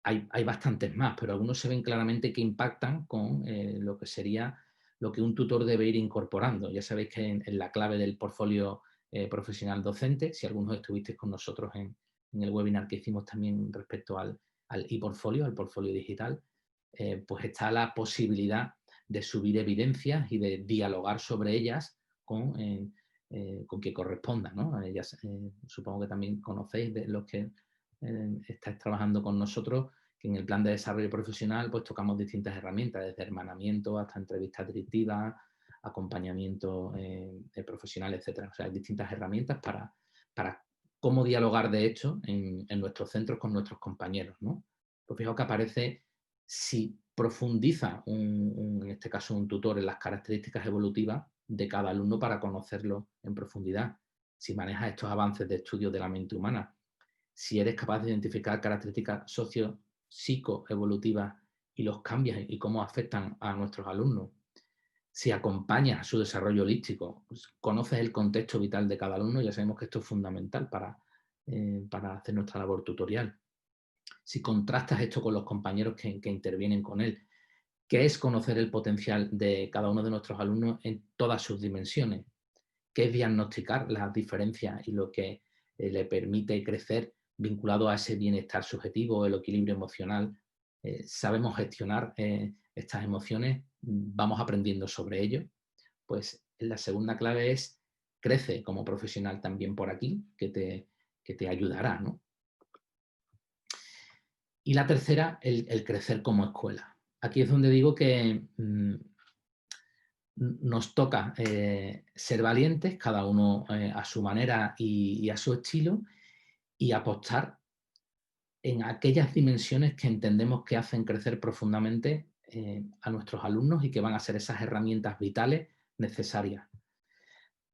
Hay bastantes más, pero algunos se ven claramente que impactan con lo que sería lo que un tutor debe ir incorporando. Ya sabéis que en la clave del portfolio profesional docente, si algunos estuvisteis con nosotros en el webinar que hicimos también respecto al e-portfolio, al portfolio digital, pues está la posibilidad de subir evidencias y de dialogar sobre ellas con que corresponda, ¿no? Ellas, supongo que también conocéis de los que estáis trabajando con nosotros, que en el plan de desarrollo profesional pues tocamos distintas herramientas, desde hermanamiento hasta entrevistas directivas, acompañamiento profesional, etcétera. O sea, hay distintas herramientas para cómo dialogar de hecho en nuestros centros con nuestros compañeros, ¿no? Pues fijaos que aparece, si profundiza en este caso un tutor, en las características evolutivas de cada alumno para conocerlo en profundidad, si maneja estos avances de estudio de la mente humana, si eres capaz de identificar características socio-psicoevolutivas y los cambios y cómo afectan a nuestros alumnos, si acompañas su desarrollo holístico, pues conoces el contexto vital de cada alumno, ya sabemos que esto es fundamental para hacer nuestra labor tutorial. Si contrastas esto con los compañeros que intervienen con él, ¿qué es conocer el potencial de cada uno de nuestros alumnos en todas sus dimensiones? ¿Qué es diagnosticar las diferencias y lo que le permite crecer vinculado a ese bienestar subjetivo, el equilibrio emocional? ¿Sabemos gestionar estas emociones? ¿Vamos aprendiendo sobre ello? Pues la segunda clave es: crece como profesional también por aquí, que te ayudará, ¿no? Y la tercera, el crecer como escuela. Aquí es donde digo que nos toca ser valientes, cada uno a su manera y a su estilo, y apostar en aquellas dimensiones que entendemos que hacen crecer profundamente a nuestros alumnos y que van a ser esas herramientas vitales necesarias.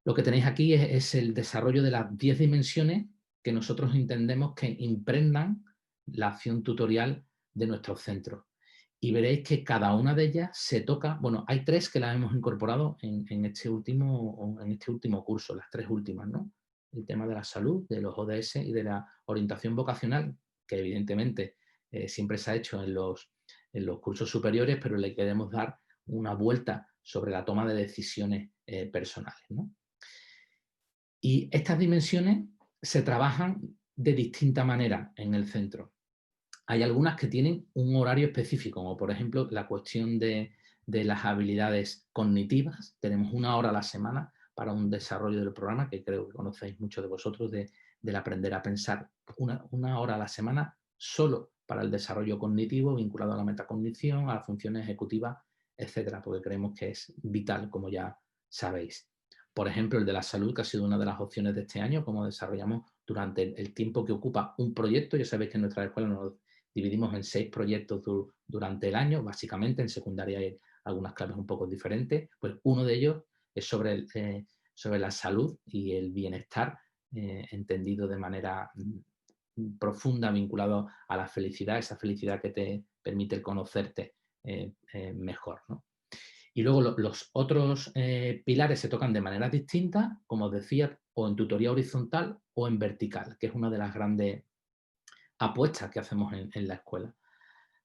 Lo que tenéis aquí es el desarrollo de las 10 dimensiones que nosotros entendemos que impregnan la acción tutorial de nuestros centros. Y veréis que cada una de ellas se toca, bueno, hay 3 que las hemos incorporado en este último curso, las 3 últimas, ¿no? El tema de la salud, de los ODS y de la orientación vocacional, que evidentemente siempre se ha hecho en los cursos superiores, pero le queremos dar una vuelta sobre la toma de decisiones personales, ¿no? Y estas dimensiones se trabajan de distinta manera en el centro. Hay algunas que tienen un horario específico, como por ejemplo la cuestión de las habilidades cognitivas. Tenemos 1 hora a la semana para un desarrollo del programa, que creo que conocéis muchos de vosotros, del aprender a pensar. Una hora a la semana solo para el desarrollo cognitivo, vinculado a la metacognición, a las funciones ejecutivas, etcétera, porque creemos que es vital, como ya sabéis. Por ejemplo, el de la salud, que ha sido una de las opciones de este año, como desarrollamos durante el tiempo que ocupa un proyecto. Ya sabéis que en nuestra escuela nos dividimos en 6 proyectos durante el año, básicamente. En secundaria hay algunas claves un poco diferentes. Pues uno de ellos es sobre la salud y el bienestar, entendido de manera profunda, vinculado a la felicidad, esa felicidad que te permite el conocerte mejor, ¿no? Y luego los otros pilares se tocan de manera distinta, como os decía, o en tutoría horizontal o en vertical, que es una de las grandes apuestas que hacemos en la escuela,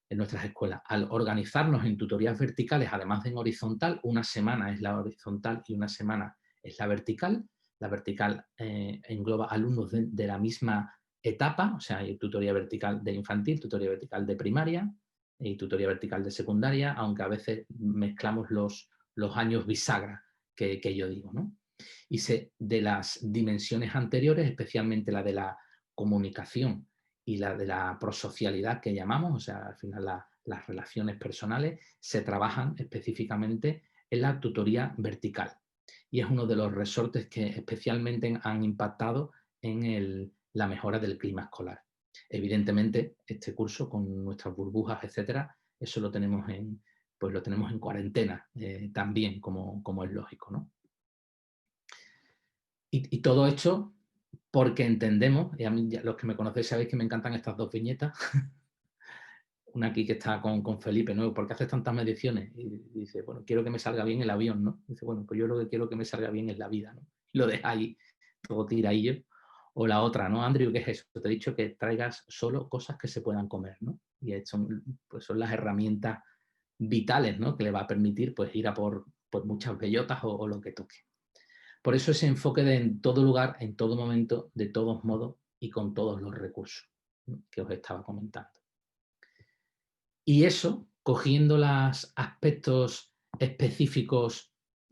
en nuestras escuelas. Al organizarnos en tutorías verticales, además de en horizontal, una semana es la horizontal y una semana es la vertical. La vertical engloba alumnos de la misma etapa, o sea, hay tutoría vertical de infantil, tutoría vertical de primaria y tutoría vertical de secundaria, aunque a veces mezclamos los años bisagra que yo digo, ¿no? Y de las dimensiones anteriores, especialmente la de la comunicación y la de la prosocialidad que llamamos, o sea, al final las relaciones personales, se trabajan específicamente en la tutoría vertical. Y es uno de los resortes que especialmente han impactado en la mejora del clima escolar. Evidentemente, este curso con nuestras burbujas, etcétera, eso lo tenemos en cuarentena también, como es lógico, ¿no? Y todo esto porque entendemos, y a mí los que me conocéis sabéis que me encantan estas 2 viñetas, una aquí que está con Felipe, ¿no? ¿Por qué haces tantas mediciones? Y dice, bueno, quiero que me salga bien el avión, ¿no? Y dice, bueno, pues yo lo que quiero que me salga bien es la vida, ¿no? Y lo deja ahí, todo tiraillo. O la otra, ¿no? Andrew, ¿qué es eso? Te he dicho que traigas solo cosas que se puedan comer, ¿no? Y pues son las herramientas vitales, ¿no? Que le va a permitir pues ir a por muchas bellotas o lo que toque. Por eso ese enfoque de en todo lugar, en todo momento, de todos modos y con todos los recursos, ¿no? Que os estaba comentando. Y eso, cogiendo los aspectos específicos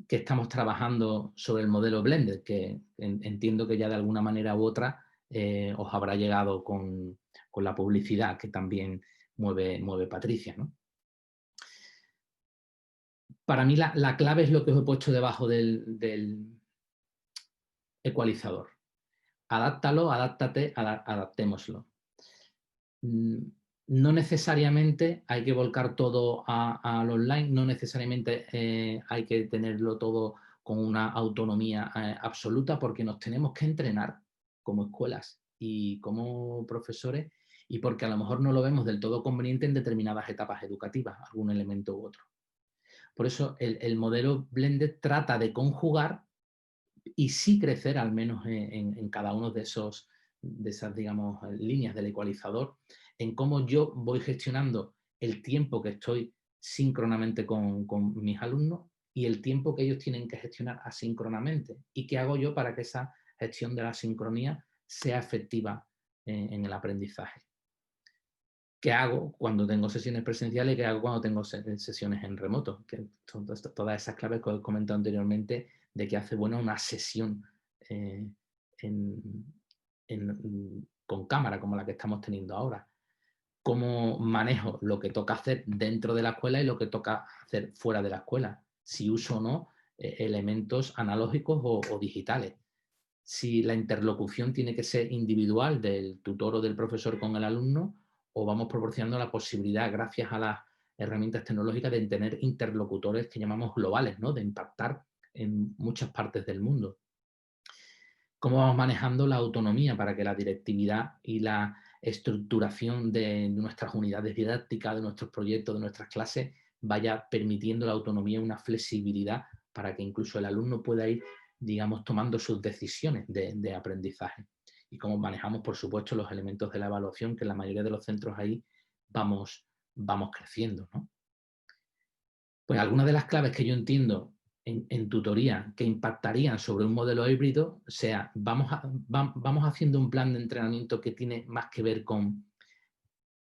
que estamos trabajando sobre el modelo Blended, que entiendo que ya de alguna manera u otra os habrá llegado con la publicidad que también mueve Patricia, ¿no? Para mí la clave es lo que os he puesto debajo del ecualizador. Adáptalo, adáptate, adaptémoslo. No necesariamente hay que volcar todo al online, no necesariamente hay que tenerlo todo con una autonomía absoluta, porque nos tenemos que entrenar como escuelas y como profesores, y porque a lo mejor no lo vemos del todo conveniente en determinadas etapas educativas, algún elemento u otro. Por eso el modelo Blended trata de conjugar y sí crecer, al menos en cada uno de esas, digamos, líneas del ecualizador, en cómo yo voy gestionando el tiempo que estoy síncronamente con mis alumnos y el tiempo que ellos tienen que gestionar asíncronamente. ¿Y qué hago yo para que esa gestión de la sincronía sea efectiva en el aprendizaje? ¿Qué hago cuando tengo sesiones presenciales y qué hago cuando tengo sesiones en remoto? Que son todas esas claves que os he comentado anteriormente de que hace buena una sesión eh, con cámara como la que estamos teniendo ahora. Cómo manejo lo que toca hacer dentro de la escuela y lo que toca hacer fuera de la escuela. Si uso o no elementos analógicos o digitales. Si la interlocución tiene que ser individual del tutor o del profesor con el alumno, o vamos proporcionando la posibilidad, gracias a las herramientas tecnológicas, de tener interlocutores que llamamos globales, ¿no? De impactar en muchas partes del mundo. Cómo vamos manejando la autonomía para que la directividad y la estructuración de nuestras unidades didácticas, de nuestros proyectos, de nuestras clases, vaya permitiendo la autonomía y una flexibilidad para que incluso el alumno pueda ir, digamos, tomando sus decisiones de aprendizaje. Y cómo manejamos, por supuesto, los elementos de la evaluación, que en la mayoría de los centros ahí vamos creciendo, ¿no? Pues algunas de las claves que yo entiendo en tutoría que impactarían sobre un modelo híbrido, sea, vamos haciendo un plan de entrenamiento que tiene más que ver con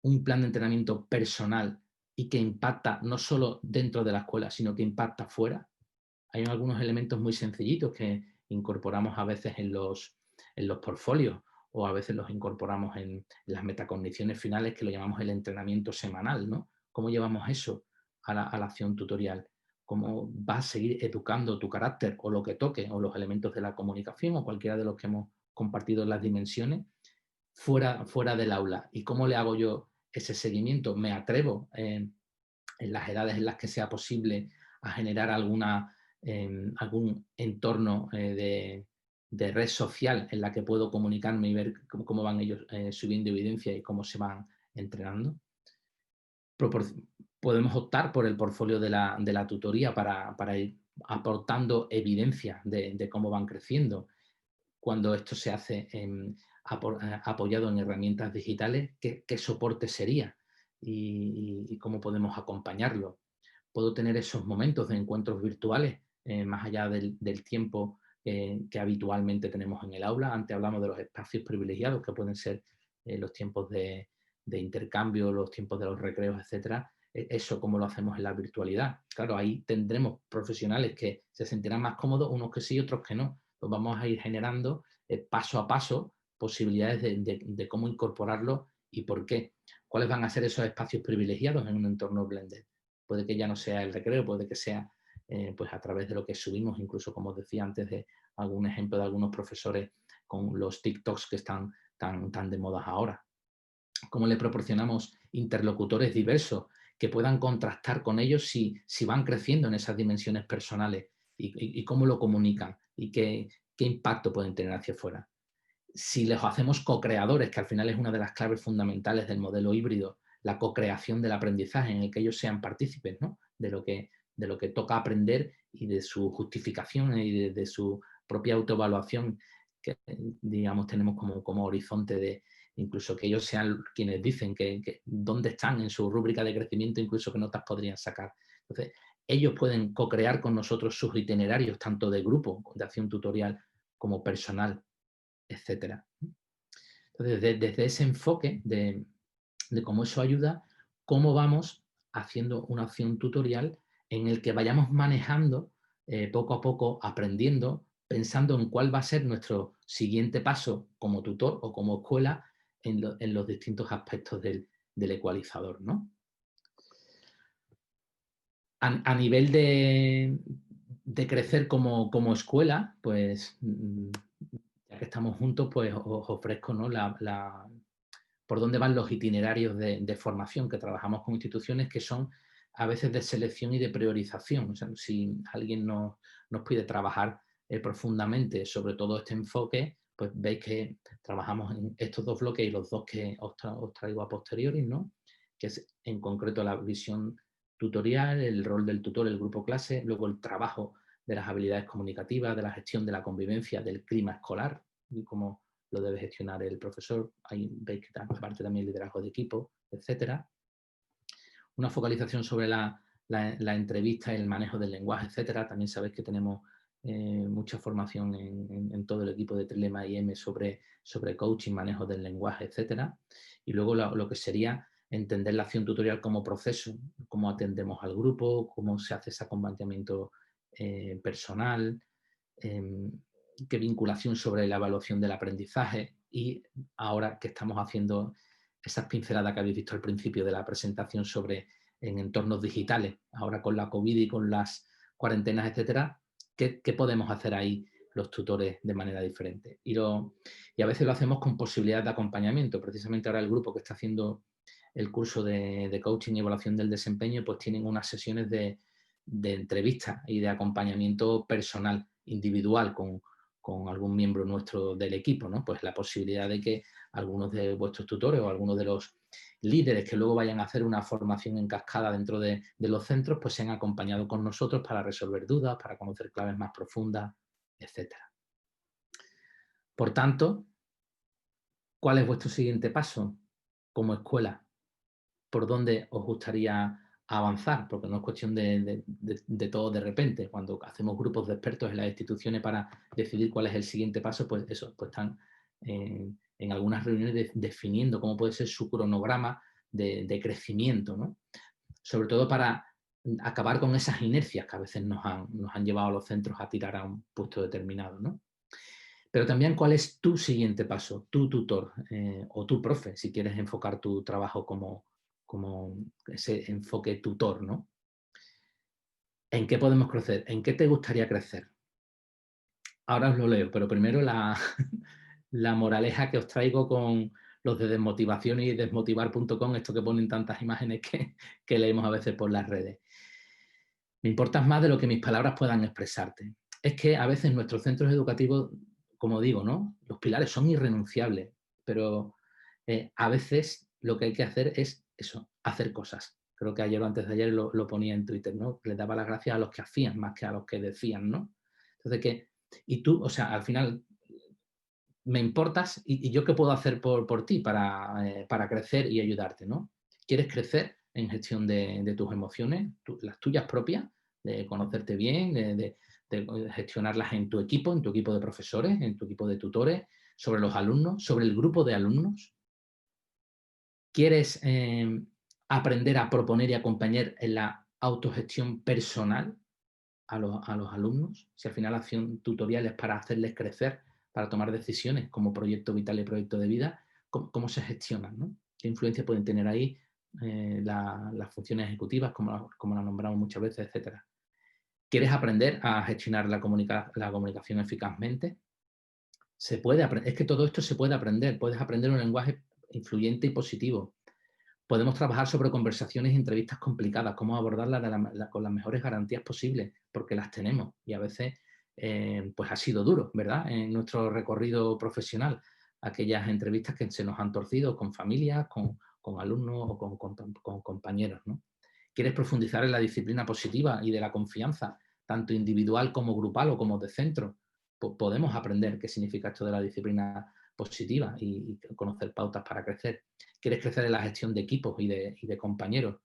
un plan de entrenamiento personal y que impacta no solo dentro de la escuela, sino que impacta fuera. Hay algunos elementos muy sencillitos que incorporamos a veces en los portfolios o a veces los incorporamos en las metacogniciones finales que lo llamamos el entrenamiento semanal, ¿no? ¿Cómo llevamos eso a la acción tutorial? ¿Cómo vas a seguir educando tu carácter o lo que toque o los elementos de la comunicación o cualquiera de los que hemos compartido en las dimensiones fuera del aula? ¿Y cómo le hago yo ese seguimiento? ¿Me atrevo en las edades en las que sea posible a generar algún entorno de red social en la que puedo comunicarme y ver cómo van ellos subiendo evidencia y cómo se van entrenando? Podemos optar por el portfolio de la tutoría para ir aportando evidencia de cómo van creciendo. Cuando esto se hace apoyado en herramientas digitales, ¿qué soporte sería? Y cómo podemos acompañarlo. Puedo tener esos momentos de encuentros virtuales, más allá del tiempo que habitualmente tenemos en el aula. Antes hablamos de los espacios privilegiados, que pueden ser los tiempos de intercambio, los tiempos de los recreos, etcétera. Eso, cómo lo hacemos en la virtualidad. Claro, ahí tendremos profesionales que se sentirán más cómodos, unos que sí, otros que no. Pues vamos a ir generando paso a paso posibilidades de cómo incorporarlo y por qué. ¿Cuáles van a ser esos espacios privilegiados en un entorno blended? Puede que ya no sea el recreo, puede que sea pues a través de lo que subimos, incluso como os decía antes, de algún ejemplo de algunos profesores con los TikToks que están tan de moda ahora. ¿Cómo le proporcionamos interlocutores diversos que puedan contrastar con ellos si van creciendo en esas dimensiones personales y cómo lo comunican y qué impacto pueden tener hacia afuera? Si les hacemos co-creadores, que al final es una de las claves fundamentales del modelo híbrido, la co-creación del aprendizaje, en el que ellos sean partícipes, ¿no? de lo que toca aprender y de su justificación y de su propia autoevaluación, que digamos tenemos como horizonte de incluso que ellos sean quienes dicen que dónde están en su rúbrica de crecimiento, incluso qué notas podrían sacar. Entonces, ellos pueden co-crear con nosotros sus itinerarios, tanto de grupo, de acción tutorial, como personal, etcétera. Entonces, desde ese enfoque de cómo eso ayuda, cómo vamos haciendo una acción tutorial en el que vayamos manejando poco a poco, aprendiendo, pensando en cuál va a ser nuestro siguiente paso como tutor o como escuela en los distintos aspectos del ecualizador, ¿no? A nivel de crecer como escuela, pues ya que estamos juntos, pues os ofrezco, ¿no? por dónde van los itinerarios de formación, que trabajamos con instituciones que son a veces de selección y de priorización. O sea, si alguien nos pide trabajar profundamente sobre todo este enfoque, pues veis que trabajamos en estos dos bloques y los dos que os traigo a posteriori, ¿no? Que es en concreto la visión tutorial, el rol del tutor, el grupo clase, luego el trabajo de las habilidades comunicativas, de la gestión de la convivencia, del clima escolar y cómo lo debe gestionar el profesor. Ahí veis que aparte también el liderazgo de equipo, etcétera. Una focalización sobre la entrevista y el manejo del lenguaje, etcétera. También sabéis que tenemos mucha formación en todo el equipo de Trilema IM sobre coaching, manejo del lenguaje, etcétera. Y luego lo que sería entender la acción tutorial como proceso, cómo atendemos al grupo, cómo se hace ese acompañamiento personal, qué vinculación sobre la evaluación del aprendizaje y ahora que estamos haciendo esas pinceladas que habéis visto al principio de la presentación sobre en entornos digitales, ahora con la COVID y con las cuarentenas, etcétera, ¿qué podemos hacer ahí los tutores de manera diferente? Y a veces lo hacemos con posibilidad de acompañamiento. Precisamente ahora el grupo que está haciendo el curso de coaching y evaluación del desempeño, pues tienen unas sesiones de entrevista y de acompañamiento personal, individual, con algún miembro nuestro del equipo, ¿no? Pues la posibilidad de que algunos de vuestros tutores o algunos de los líderes que luego vayan a hacer una formación en cascada dentro de los centros, pues sean acompañados con nosotros para resolver dudas, para conocer claves más profundas, etc. Por tanto, ¿cuál es vuestro siguiente paso como escuela? ¿Por dónde os gustaría a avanzar, porque no es cuestión de todo de repente. Cuando hacemos grupos de expertos en las instituciones para decidir cuál es el siguiente paso, pues eso, pues están en algunas reuniones definiendo cómo puede ser su cronograma de crecimiento, ¿no? Sobre todo para acabar con esas inercias que a veces nos han llevado a los centros a tirar a un puesto determinado, ¿no? Pero también cuál es tu siguiente paso, tu tutor o tu profe, si quieres enfocar tu trabajo como ese enfoque tutor, ¿no? ¿En qué podemos crecer? ¿En qué te gustaría crecer? Ahora os lo leo, pero primero la moraleja que os traigo con los de desmotivación y desmotivar.com, esto que ponen tantas imágenes que leemos a veces por las redes. Me importas más de lo que mis palabras puedan expresarte. Es que a veces nuestros centros educativos, como digo, ¿no? Los pilares son irrenunciables, pero a veces lo que hay que hacer es eso, hacer cosas. Creo que ayer o antes de ayer lo ponía en Twitter, ¿no? Les daba las gracias a los que hacían más que a los que decían, ¿no? Entonces, y tú, o sea, al final me importas y yo qué puedo hacer por ti para crecer y ayudarte, ¿no? ¿Quieres crecer en gestión de tus emociones, las tuyas propias, de conocerte bien, de gestionarlas en tu equipo de profesores, en tu equipo de tutores, sobre los alumnos, sobre el grupo de alumnos? ¿Quieres aprender a proponer y acompañar en la autogestión personal a los alumnos? Si al final hacen tutoriales para hacerles crecer, para tomar decisiones como proyecto vital y proyecto de vida, ¿cómo se gestionan, ¿no? ¿Qué influencia pueden tener ahí las funciones ejecutivas, como la nombramos muchas veces, etcétera? ¿Quieres aprender a gestionar la comunicación eficazmente? Se puede es que todo esto se puede aprender. Puedes aprender un lenguaje influyente y positivo. Podemos trabajar sobre conversaciones y entrevistas complicadas, cómo abordarlas con las mejores garantías posibles, porque las tenemos y a veces pues ha sido duro, ¿verdad? En nuestro recorrido profesional, aquellas entrevistas que se nos han torcido con familias, con alumnos o con compañeros, ¿no? ¿Quieres profundizar en la disciplina positiva y de la confianza, tanto individual como grupal o como de centro? Podemos aprender qué significa esto de la disciplina positiva y conocer pautas para crecer. ¿Quieres crecer en la gestión de equipos y de compañeros?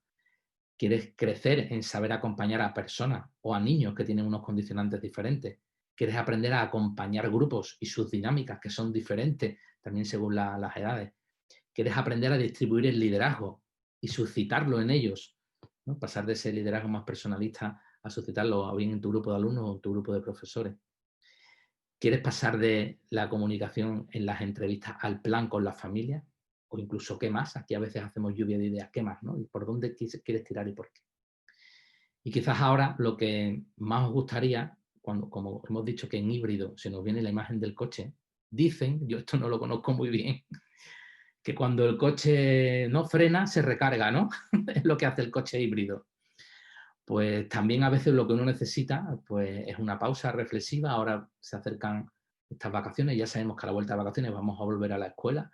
¿Quieres crecer en saber acompañar a personas o a niños que tienen unos condicionantes diferentes? ¿Quieres aprender a acompañar grupos y sus dinámicas que son diferentes también según las edades? ¿Quieres aprender a distribuir el liderazgo y suscitarlo en ellos, ¿no? Pasar de ese liderazgo más personalista a suscitarlo bien en tu grupo de alumnos o en tu grupo de profesores. ¿Quieres pasar de la comunicación en las entrevistas al plan con la familia? O incluso, ¿qué más? Aquí a veces hacemos lluvia de ideas, ¿qué más? ¿No? ¿Y por dónde quieres tirar y por qué? Y quizás ahora lo que más os gustaría, como hemos dicho que en híbrido se nos viene la imagen del coche, dicen, yo esto no lo conozco muy bien, que cuando el coche no frena, se recarga, ¿no? Es lo que hace el coche híbrido. Pues también a veces lo que uno necesita pues, es una pausa reflexiva. Ahora se acercan estas vacaciones, ya sabemos que a la vuelta de vacaciones vamos a volver a la escuela,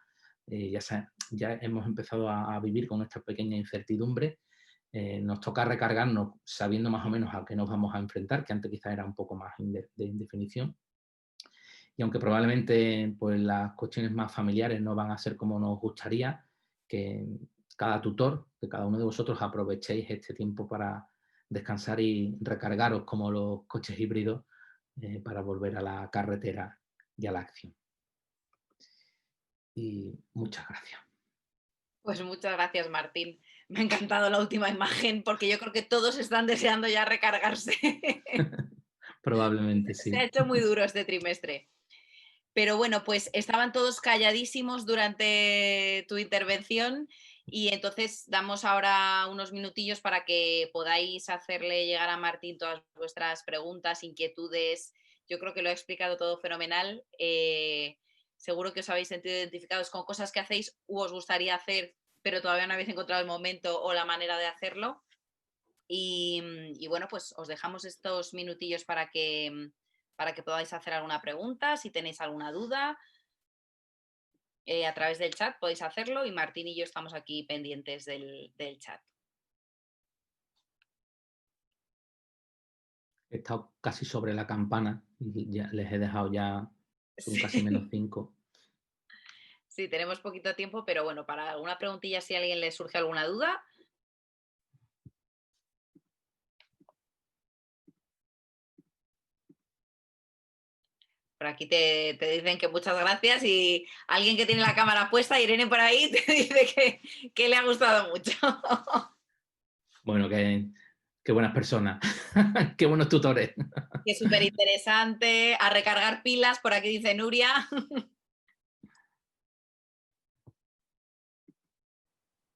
ya hemos empezado a vivir con esta pequeña incertidumbre. Nos toca recargarnos sabiendo más o menos a qué nos vamos a enfrentar, que antes quizás era un poco más de indefinición. Y aunque probablemente pues, las cuestiones más familiares no van a ser como nos gustaría, que cada tutor, que cada uno de vosotros aprovechéis este tiempo para descansar y recargaros como los coches híbridos para volver a la carretera y a la acción. Y muchas gracias. Pues muchas gracias, Martín. Me ha encantado la última imagen porque yo creo que todos están deseando ya recargarse. Probablemente Se ha sí. hecho muy duro este trimestre. Pero bueno, pues estaban todos calladísimos durante tu intervención y entonces damos ahora unos minutillos para que podáis hacerle llegar a Martín todas vuestras preguntas, inquietudes. Yo creo que lo ha explicado todo fenomenal. Seguro que os habéis sentido identificados con cosas que hacéis u os gustaría hacer, pero todavía no habéis encontrado el momento o la manera de hacerlo. Y bueno, pues os dejamos estos minutillos para que podáis hacer alguna pregunta, si tenéis alguna duda, a través del chat podéis hacerlo y Martín y yo estamos aquí pendientes del chat. He estado casi sobre la campana y ya les he dejado ya, son casi Sí. -5. Sí, tenemos poquito tiempo, pero bueno, para alguna preguntilla, si a alguien le surge alguna duda, Por aquí te dicen que muchas gracias y alguien que tiene la cámara puesta, Irene por ahí, te dice que le ha gustado mucho. Bueno, qué buenas personas, qué buenos tutores. Que es súper interesante. A recargar pilas, por aquí dice Nuria.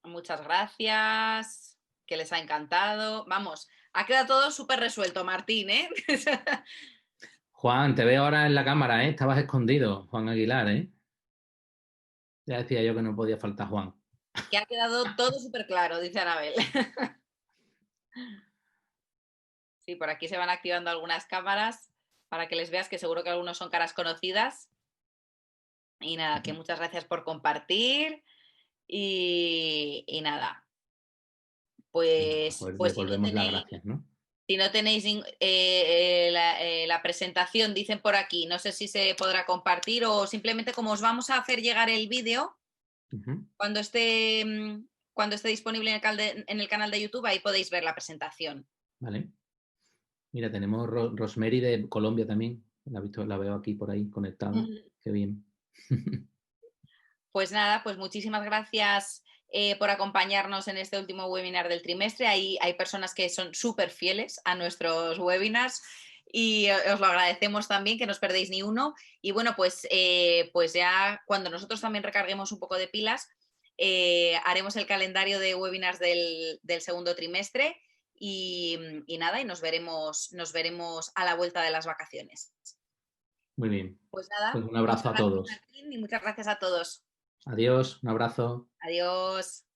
Muchas gracias, que les ha encantado. Vamos, ha quedado todo súper resuelto, Martín, ¿eh? Juan, te veo ahora en la cámara, ¿eh? Estabas escondido, Juan Aguilar, ¿eh? Ya decía yo que no podía faltar Juan. Que ha quedado todo súper claro, dice Anabel. Sí, por aquí se van activando algunas cámaras para que les veas, que seguro que algunos son caras conocidas. Y nada, que muchas gracias por compartir. Y nada, Pues pues si no devolvemos las tenéis, gracias, ¿no? si no tenéis la presentación, dicen por aquí, no sé si se podrá compartir o simplemente como os vamos a hacer llegar el vídeo, Ujú. cuando cuando esté disponible en el canal de YouTube, ahí podéis ver la presentación. Vale. Mira, tenemos Rosemary de Colombia también. La veo aquí por ahí conectada. Qué bien. Pues nada, pues muchísimas gracias por acompañarnos en este último webinar del trimestre. Hay personas que son súper fieles a nuestros webinars y os lo agradecemos también, que no os perdéis ni uno. Y bueno, pues ya cuando nosotros también recarguemos un poco de pilas, haremos el calendario de webinars del segundo trimestre y nada, y nos veremos a la vuelta de las vacaciones. Muy bien. Pues Pues nada, un muchas abrazo a gracias todos. Martín y muchas gracias a todos. Adiós, un abrazo. Adiós.